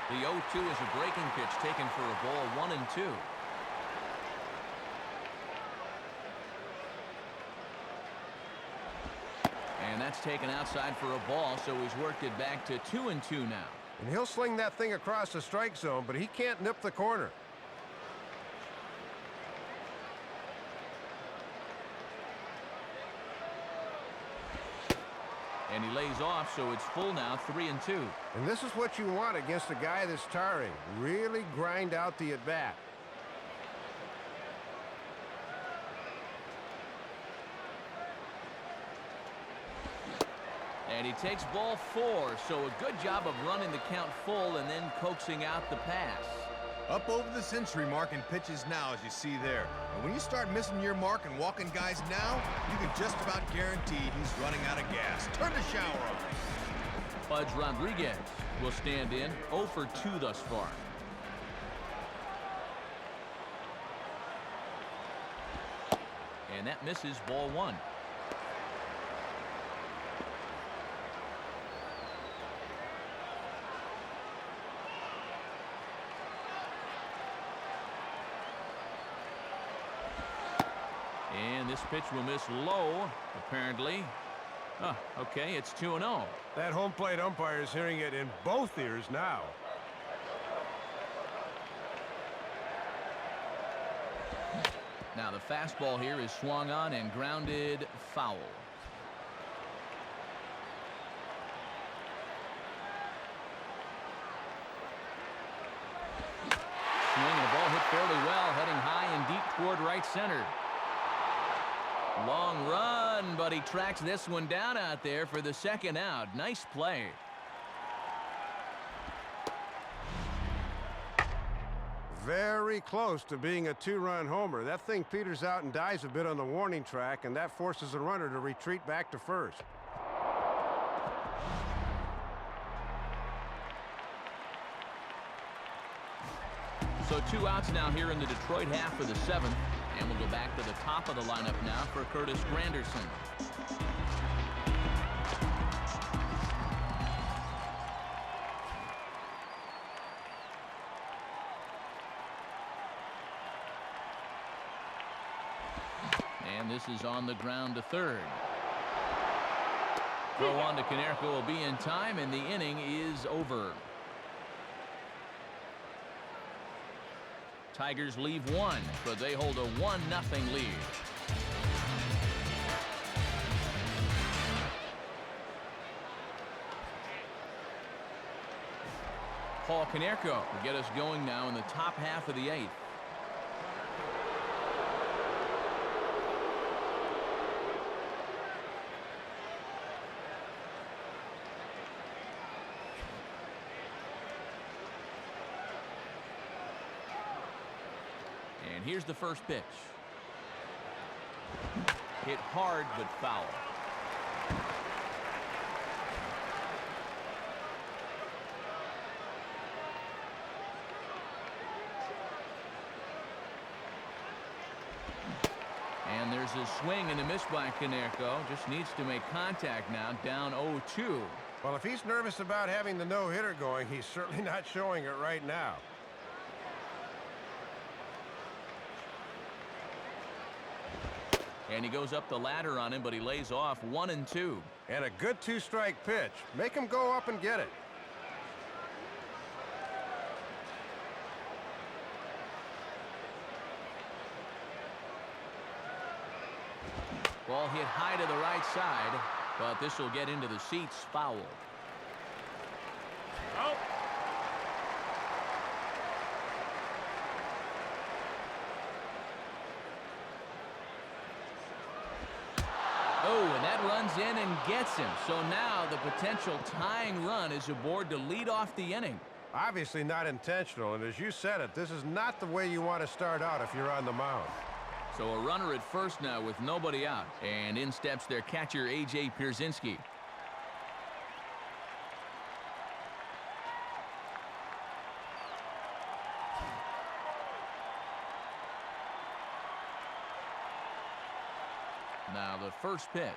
Speaker 1: The 0-2 is a breaking pitch taken for a ball, 1-2. And that's taken outside for a ball, so he's worked it back to 2-2 now.
Speaker 3: And he'll sling that thing across the strike zone, but he can't nip the corner.
Speaker 1: And he lays off, so it's full now, 3-2.
Speaker 3: And this is what you want against a guy that's tiring. Really grind out the at-bat.
Speaker 1: And he takes ball 4, so a good job of running the count full and then coaxing out the pass.
Speaker 2: Up over the century mark in pitches now, as you see there. And when you start missing your mark and walking guys now, you can just about guarantee he's running out of gas. Turn the shower on.
Speaker 1: Pudge Rodriguez will stand in, 0 for 2 thus far. And that misses, ball 1. And this pitch will miss low, apparently. Oh, okay, it's 2-0.
Speaker 3: That home plate umpire is hearing it in both ears now.
Speaker 1: Now the fastball here is swung on and grounded foul. Swing and a ball hit fairly well, heading high and deep toward right center. Long run, but he tracks this one down out there for the second out. Nice play.
Speaker 3: Very close to being a 2-run homer. That thing peters out and dies a bit on the warning track, and that forces the runner to retreat back to first.
Speaker 1: So 2 outs now here in the Detroit half of the 7th. And we'll go back to the top of the lineup now for Curtis Granderson. And this is on the ground to third. Throw on to Konerko will be in time, and the inning is over. Tigers leave 1, but they hold a 1-0 lead. Paul Konerko will get us going now in the top half of the 8th. And here's the first pitch. Hit hard but foul. And there's a swing and a miss by Canerco. Just needs to make contact now, down 0-2.
Speaker 3: Well, if he's nervous about having the no-hitter going, he's certainly not showing it right now.
Speaker 1: And he goes up the ladder on him, but he lays off 1-2.
Speaker 3: And a good two-strike pitch. Make him go up and get it.
Speaker 1: Ball hit high to the right side, but this will get into the seats, foul.
Speaker 3: Out.
Speaker 1: Oh, and that runs in and gets him. So now the potential tying run is aboard to lead off the inning.
Speaker 3: Obviously not intentional, and as you said it, this is not the way you want to start out if you're on the mound.
Speaker 1: So a runner at first now with nobody out. And in steps their catcher, A.J. Pierzynski. Now the first pitch.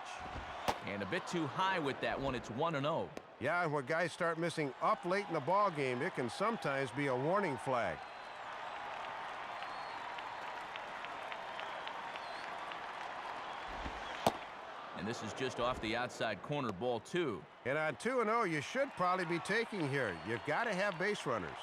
Speaker 1: And a bit too high with that one. It's 1-0.
Speaker 3: Yeah, and when guys start missing up late in the ball game, it can sometimes be a warning flag.
Speaker 1: And this is just off the outside corner, ball 2.
Speaker 3: And on 2-0, you should probably be taking here. You've got to have base runners.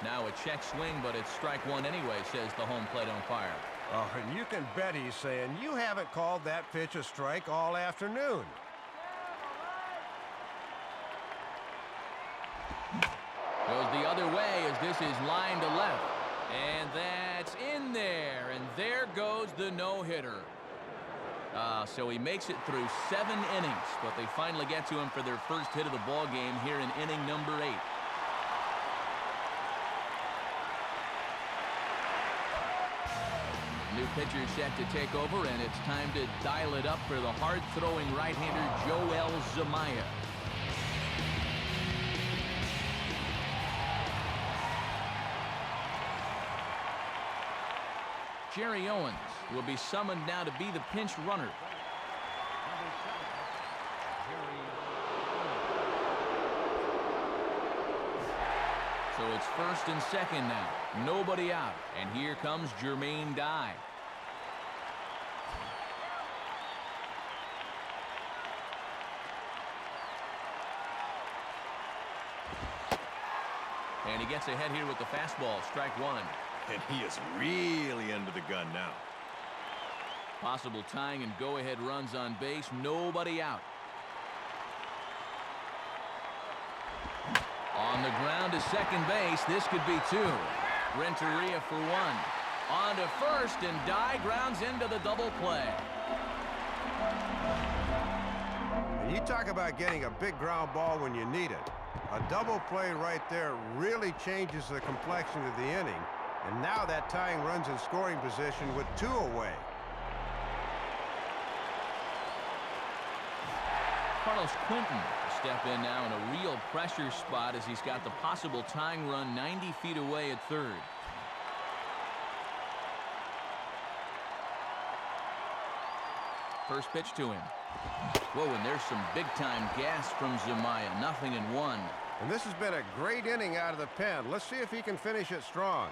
Speaker 1: Now a check swing, but it's strike one anyway, says the home plate umpire.
Speaker 3: Oh, and you can bet he's saying, you haven't called that pitch a strike all afternoon.
Speaker 1: Goes the other way as this is line to left. And that's in there. And there goes the no-hitter. So he makes it through 7 innings, but they finally get to him for their first hit of the ball game here in inning number 8. New pitcher set to take over, and it's time to dial it up for the hard-throwing right-hander Joel Zumaya. Jerry Owens will be summoned now to be the pinch runner. So it's first and second now. Nobody out. And here comes Jermaine Dye. And he gets ahead here with the fastball, strike one.
Speaker 2: And he is really under the gun now.
Speaker 1: Possible tying and go-ahead runs on base. Nobody out. On the ground to second base. This could be 2. Renteria for 1. On to first, and Dye grounds into the double play.
Speaker 3: And you talk about getting a big ground ball when you need it. A double play right there really changes the complexion of the inning. And now that tying run's in scoring position with 2 away.
Speaker 1: Carlos Quinton will step in now in a real pressure spot as he's got the possible tying run 90 feet away at third. First pitch to him. Whoa, and there's some big-time gas from Zumaya. 0-1.
Speaker 3: And this has been a great inning out of the pen. Let's see if he can finish it strong.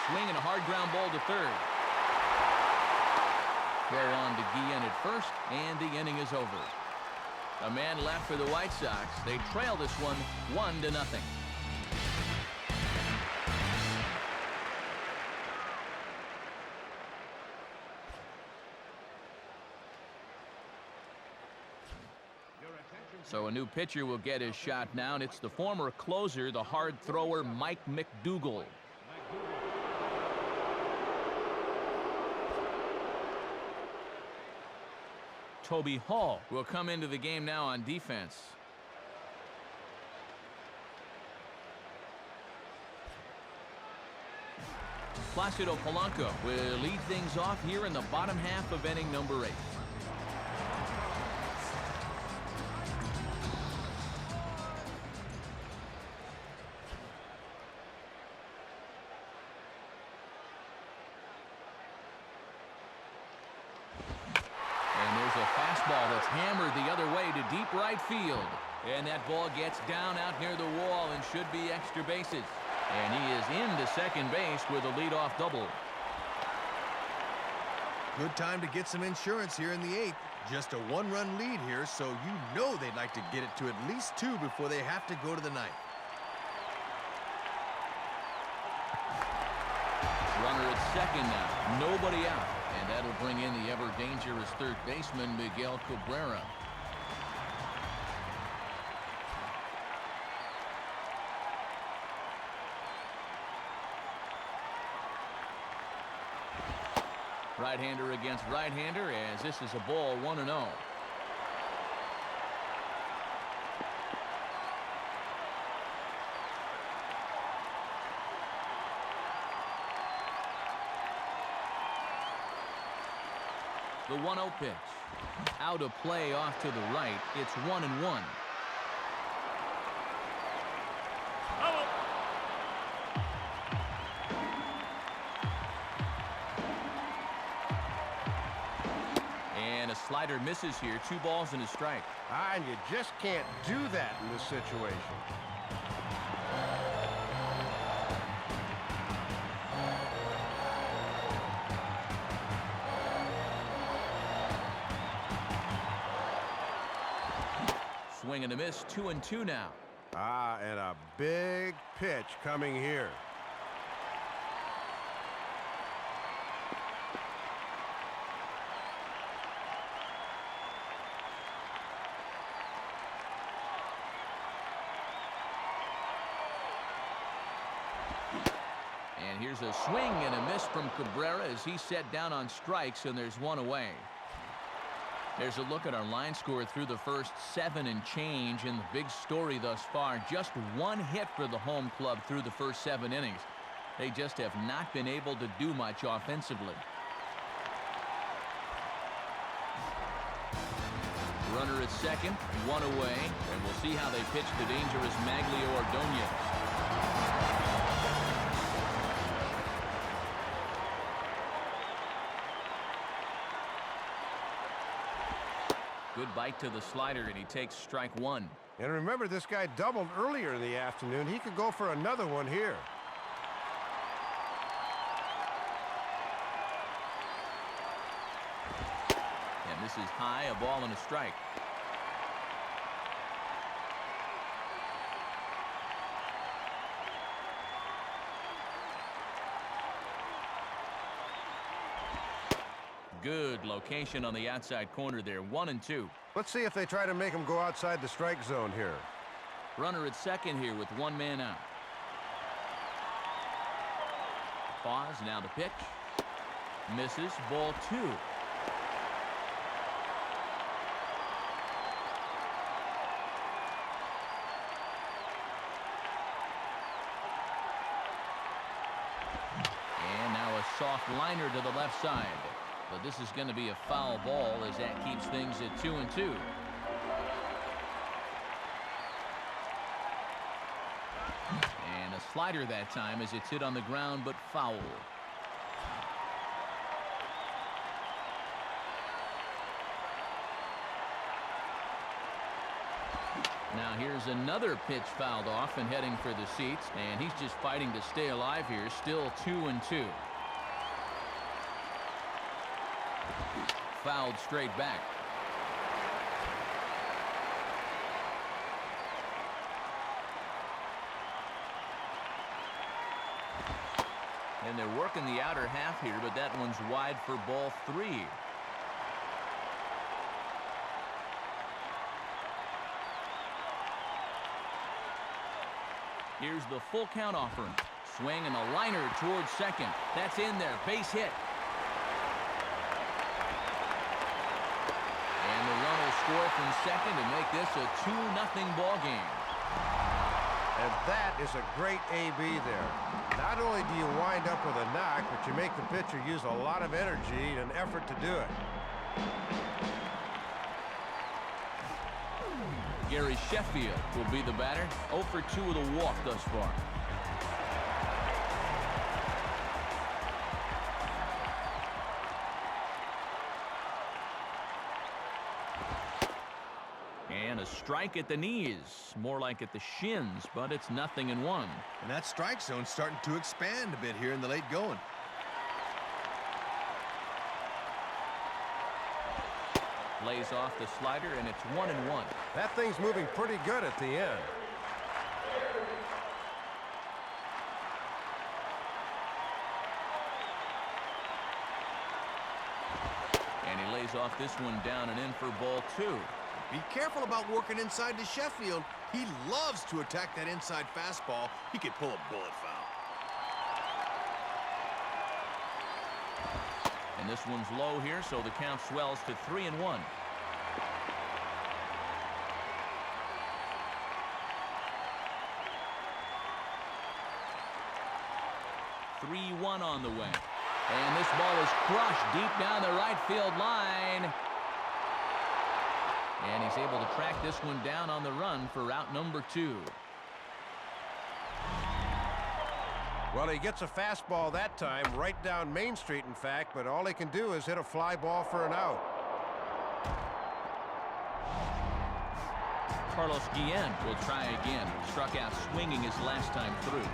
Speaker 1: Swing and a hard ground ball to third. Throw on to Guillen at first, and the inning is over. A man left for the White Sox. They trail this one 1-0. So a new pitcher will get his shot now, and it's the former closer, the hard thrower, Mike McDougall. Toby Hall will come into the game now on defense. Placido Polanco will lead things off here in the bottom half of inning number 8. And there's a fastball that's hammered the other way to deep right field. And that ball gets down out near the wall and should be extra bases. And he is into second base with a leadoff double.
Speaker 2: Good time to get some insurance here in the 8th. Just a 1-run lead here, so you know they'd like to get it to at least 2 before they have to go to the 9th.
Speaker 1: Runner at second now. Nobody out. And that'll bring in the ever-dangerous third baseman, Miguel Cabrera. Right-hander against right-hander, as this is a ball 1-0. The 1-0 pitch. Out of play off to the right. It's 1-1. And a slider misses here. 2 balls and a strike.
Speaker 3: And you just can't do that in this situation.
Speaker 1: Swing and a miss. 2-2 now.
Speaker 3: And a big pitch coming here.
Speaker 1: And here's a swing and a miss from Cabrera as he's set down on strikes, and there's 1 away. There's a look at our line score through the first 7 and change, and the big story thus far, just 1 hit for the home club through the first 7 innings. They just have not been able to do much offensively. Runner at second, 1 away, and we'll see how they pitch the dangerous Maglio Ordonez. Good bite to the slider, and he takes strike 1.
Speaker 3: And remember, this guy doubled earlier in the afternoon. He could go for another one here.
Speaker 1: And this is high, a ball and a strike. Good location on the outside corner there. 1-2.
Speaker 3: Let's see if they try to make him go outside the strike zone here.
Speaker 1: Runner at second here with 1 man out. Pause, now the pitch. Misses, ball 2. And now a soft liner to the left side. But this is going to be a foul ball as that keeps things at 2-2. And a slider that time as it's hit on the ground but foul. Now here's another pitch fouled off and heading for the seats, and he's just fighting to stay alive here. Still 2-2. Fouled straight back. And they're working the outer half here, but that one's wide for ball 3. Here's the full count offering. Swing and a liner towards second. That's in there. Base hit. score from second to make this a 2-0 ball game.
Speaker 3: And that is a great AB there. Not only do you wind up with a knock, but you make the pitcher use a lot of energy and effort to do it.
Speaker 1: Gary Sheffield will be the batter. 0 for 2 with a walk thus far. And a strike at the knees. More like at the shins, but it's 0-1.
Speaker 2: And that strike zone's starting to expand a bit here in the late going.
Speaker 1: Lays off the slider, and it's 1-1.
Speaker 3: That thing's moving pretty good at the end.
Speaker 1: And he lays off this one down and in for ball 2.
Speaker 2: Be careful about working inside to Sheffield. He loves to attack that inside fastball. He could pull a bullet foul.
Speaker 1: And this one's low here, so the count swells to 3-1. On the way. And this ball is crushed deep down the right field line. And he's able to track this one down on the run for out number 2.
Speaker 3: Well, he gets a fastball that time, right down Main Street, in fact, but all he can do is hit a fly ball for an out.
Speaker 1: Carlos Guillen will try again. Struck out swinging his last time through.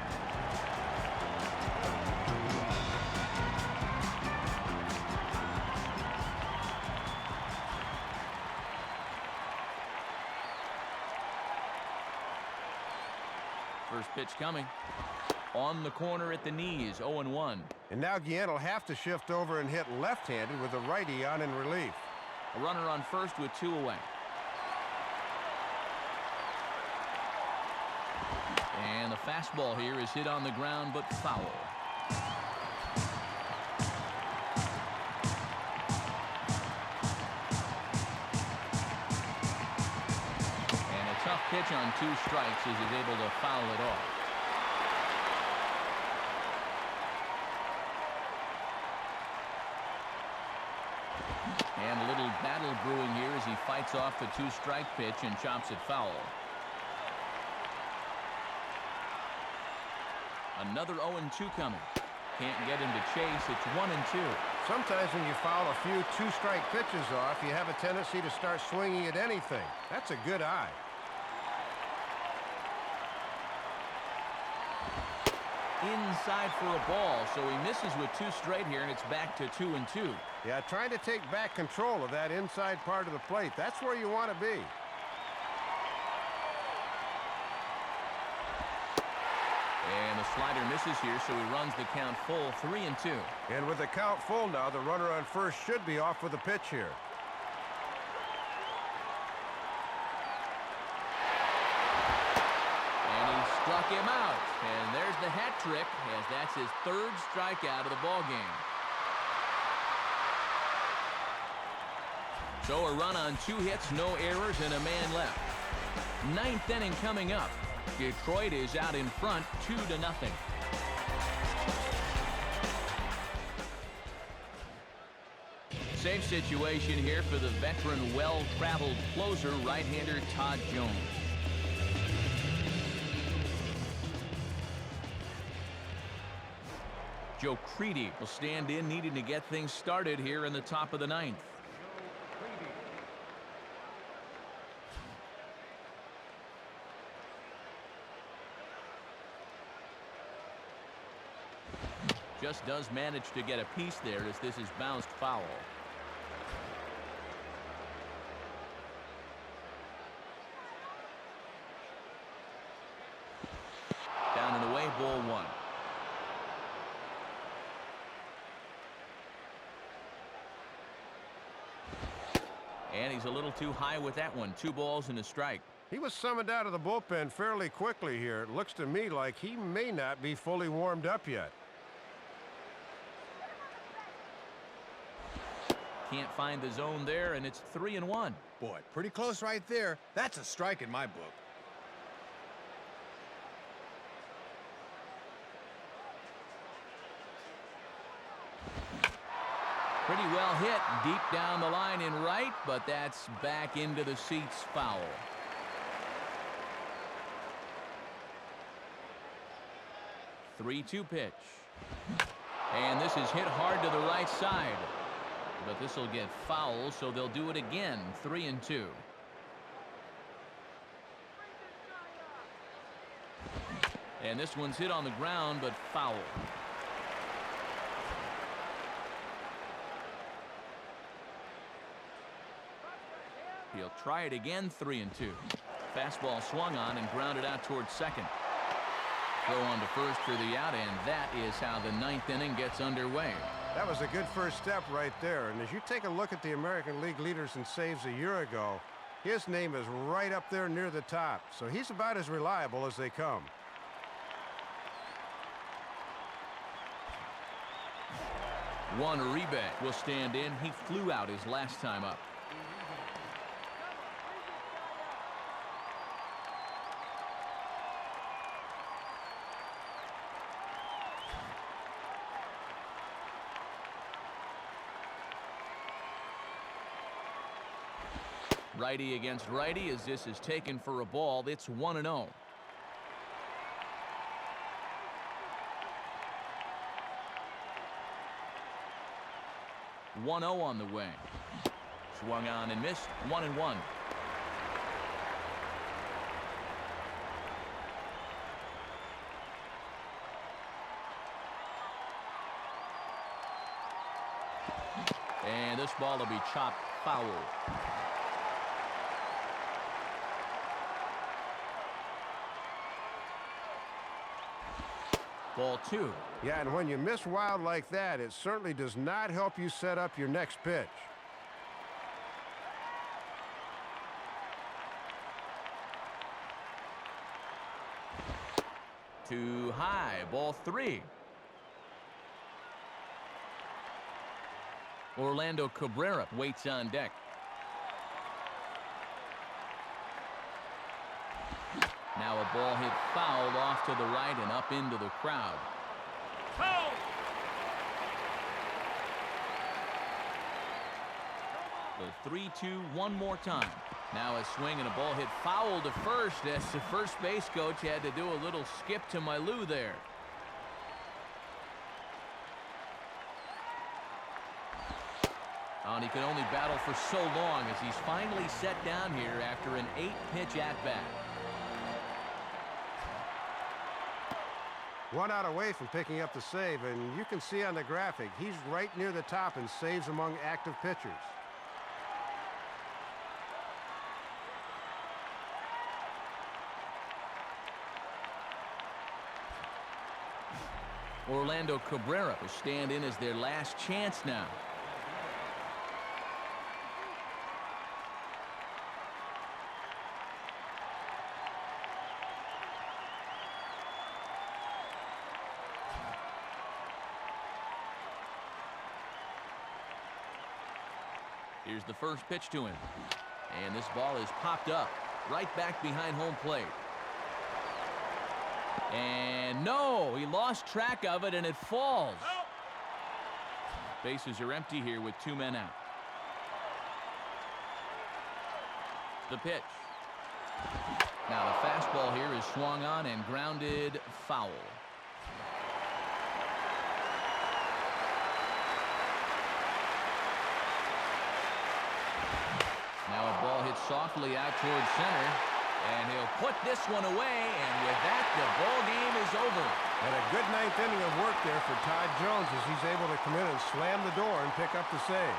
Speaker 1: First pitch coming. On the corner at the knees, 0-1.
Speaker 3: And now Guillen will have to shift over and hit left-handed with the righty on in relief.
Speaker 1: A runner on first with 2 away. And the fastball here is hit on the ground, but foul. Pitch on 2 strikes as he's able to foul it off. And a little battle brewing here as he fights off the 2-strike pitch and chops it foul. Another 0-2 coming. Can't get him to chase. It's 1-2.
Speaker 3: Sometimes when you foul a few 2-strike pitches off, you have a tendency to start swinging at anything. That's a good eye.
Speaker 1: Inside for a ball, so he misses with 2 straight here, and it's back to 2-2.
Speaker 3: Yeah, trying to take back control of that inside part of the plate. That's where you want to be.
Speaker 1: And the slider misses here, so he runs the count full, 3-2.
Speaker 3: And with the count full now, the runner on first should be off with a pitch here.
Speaker 1: Struck him out, and there's the hat trick, as that's his 3rd strikeout of the ball game. So a run on 2 hits, no errors, and a man left. 9th inning coming up. Detroit is out in front, 2-0. Safe situation here for the veteran, well-traveled closer, right-hander Todd Jones. Joe Creedy will stand in, needing to get things started here in the top of the 9th. Just does manage to get a piece there as this is bounced foul. Down and away, ball 1. And he's a little too high with that one. 2 balls and a strike.
Speaker 3: He was summoned out of the bullpen fairly quickly here. It looks to me like he may not be fully warmed up yet.
Speaker 1: Can't find the zone there, and it's 3-1.
Speaker 2: Boy, pretty close right there. That's a strike in my book.
Speaker 1: Pretty well hit deep down the line in right, but that's back into the seats, foul. Three-two pitch. And this is hit hard to the right side. But this will get foul, so they'll do it again. 3-2. And this one's hit on the ground, but foul. He'll try it again. 3-2. Fastball swung on and grounded out towards second. Throw on to first for the out, and that is how the ninth inning gets underway.
Speaker 3: That was a good first step right there. And as you take a look at the American League leaders in saves a year ago, his name is right up there near the top. So he's about as reliable as they come.
Speaker 1: One Uribe will stand in. He flew out his last time up. Righty against righty as this is taken for a ball. It's 1-0. On the way. Swung on and missed. 1-1. And this ball will be chopped foul. Ball two.
Speaker 3: Yeah, and when you miss wild like that, it certainly does not help you set up your next pitch.
Speaker 1: Too high. Ball three. Orlando Cabrera waits on deck. Now a ball hit fouled off to the right and up into the crowd. Foul! The 3-2 one more time. Now a swing and a ball hit foul to first as the first base coach had to do a little skip to my loo there. And he could only battle for so long as he's finally set down here after an 8-pitch at-bat.
Speaker 3: One out away from picking up the save, and you can see on the graphic, he's right near the top in saves among active pitchers.
Speaker 1: Orlando Cabrera will stand in as their last chance now. Here's the first pitch to him. And this ball is popped up right back behind home plate. And no, he lost track of it and it falls. Bases are empty here with 2 men out. The pitch. Now the fastball here is swung on and grounded foul. Now a ball hits softly out towards center, and he'll put this one away, and with that, the ball game is over.
Speaker 3: And a good 9th inning of work there for Todd Jones as he's able to come in and slam the door and pick up the save.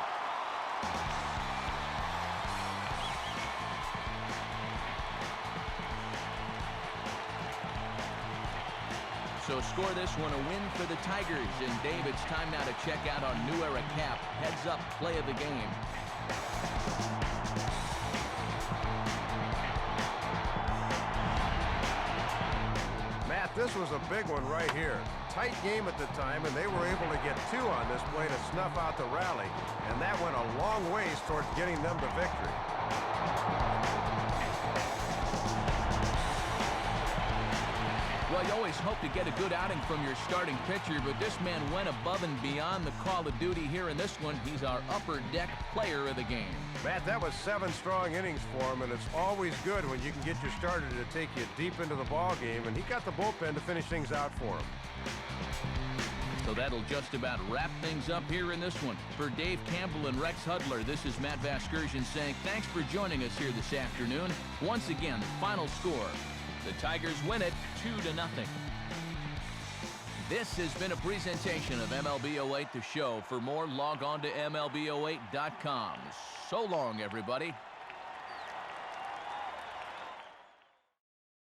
Speaker 1: So score this one a win for the Tigers. And Dave, it's time now to check out our new era cap. Heads up play of the game.
Speaker 3: Matt, this was a big one right here. Tight game at the time, and they were able to get 2 on this play to snuff out the rally. And that went a long ways towards getting them the victory.
Speaker 1: Well, you always hope to get a good outing from your starting pitcher, but this man went above and beyond the call of duty here in this one. He's our upper deck player of the game.
Speaker 3: Matt, that was 7 strong innings for him, and it's always good when you can get your starter to take you deep into the ball game, and he got the bullpen to finish things out for him.
Speaker 1: So that'll just about wrap things up here in this one. For Dave Campbell and Rex Hudler, this is Matt Vasgersian saying thanks for joining us here this afternoon. Once again, final score. The Tigers win it 2-0. This has been a presentation of MLB 08 The Show. For more, log on to MLB08.com. So long, everybody.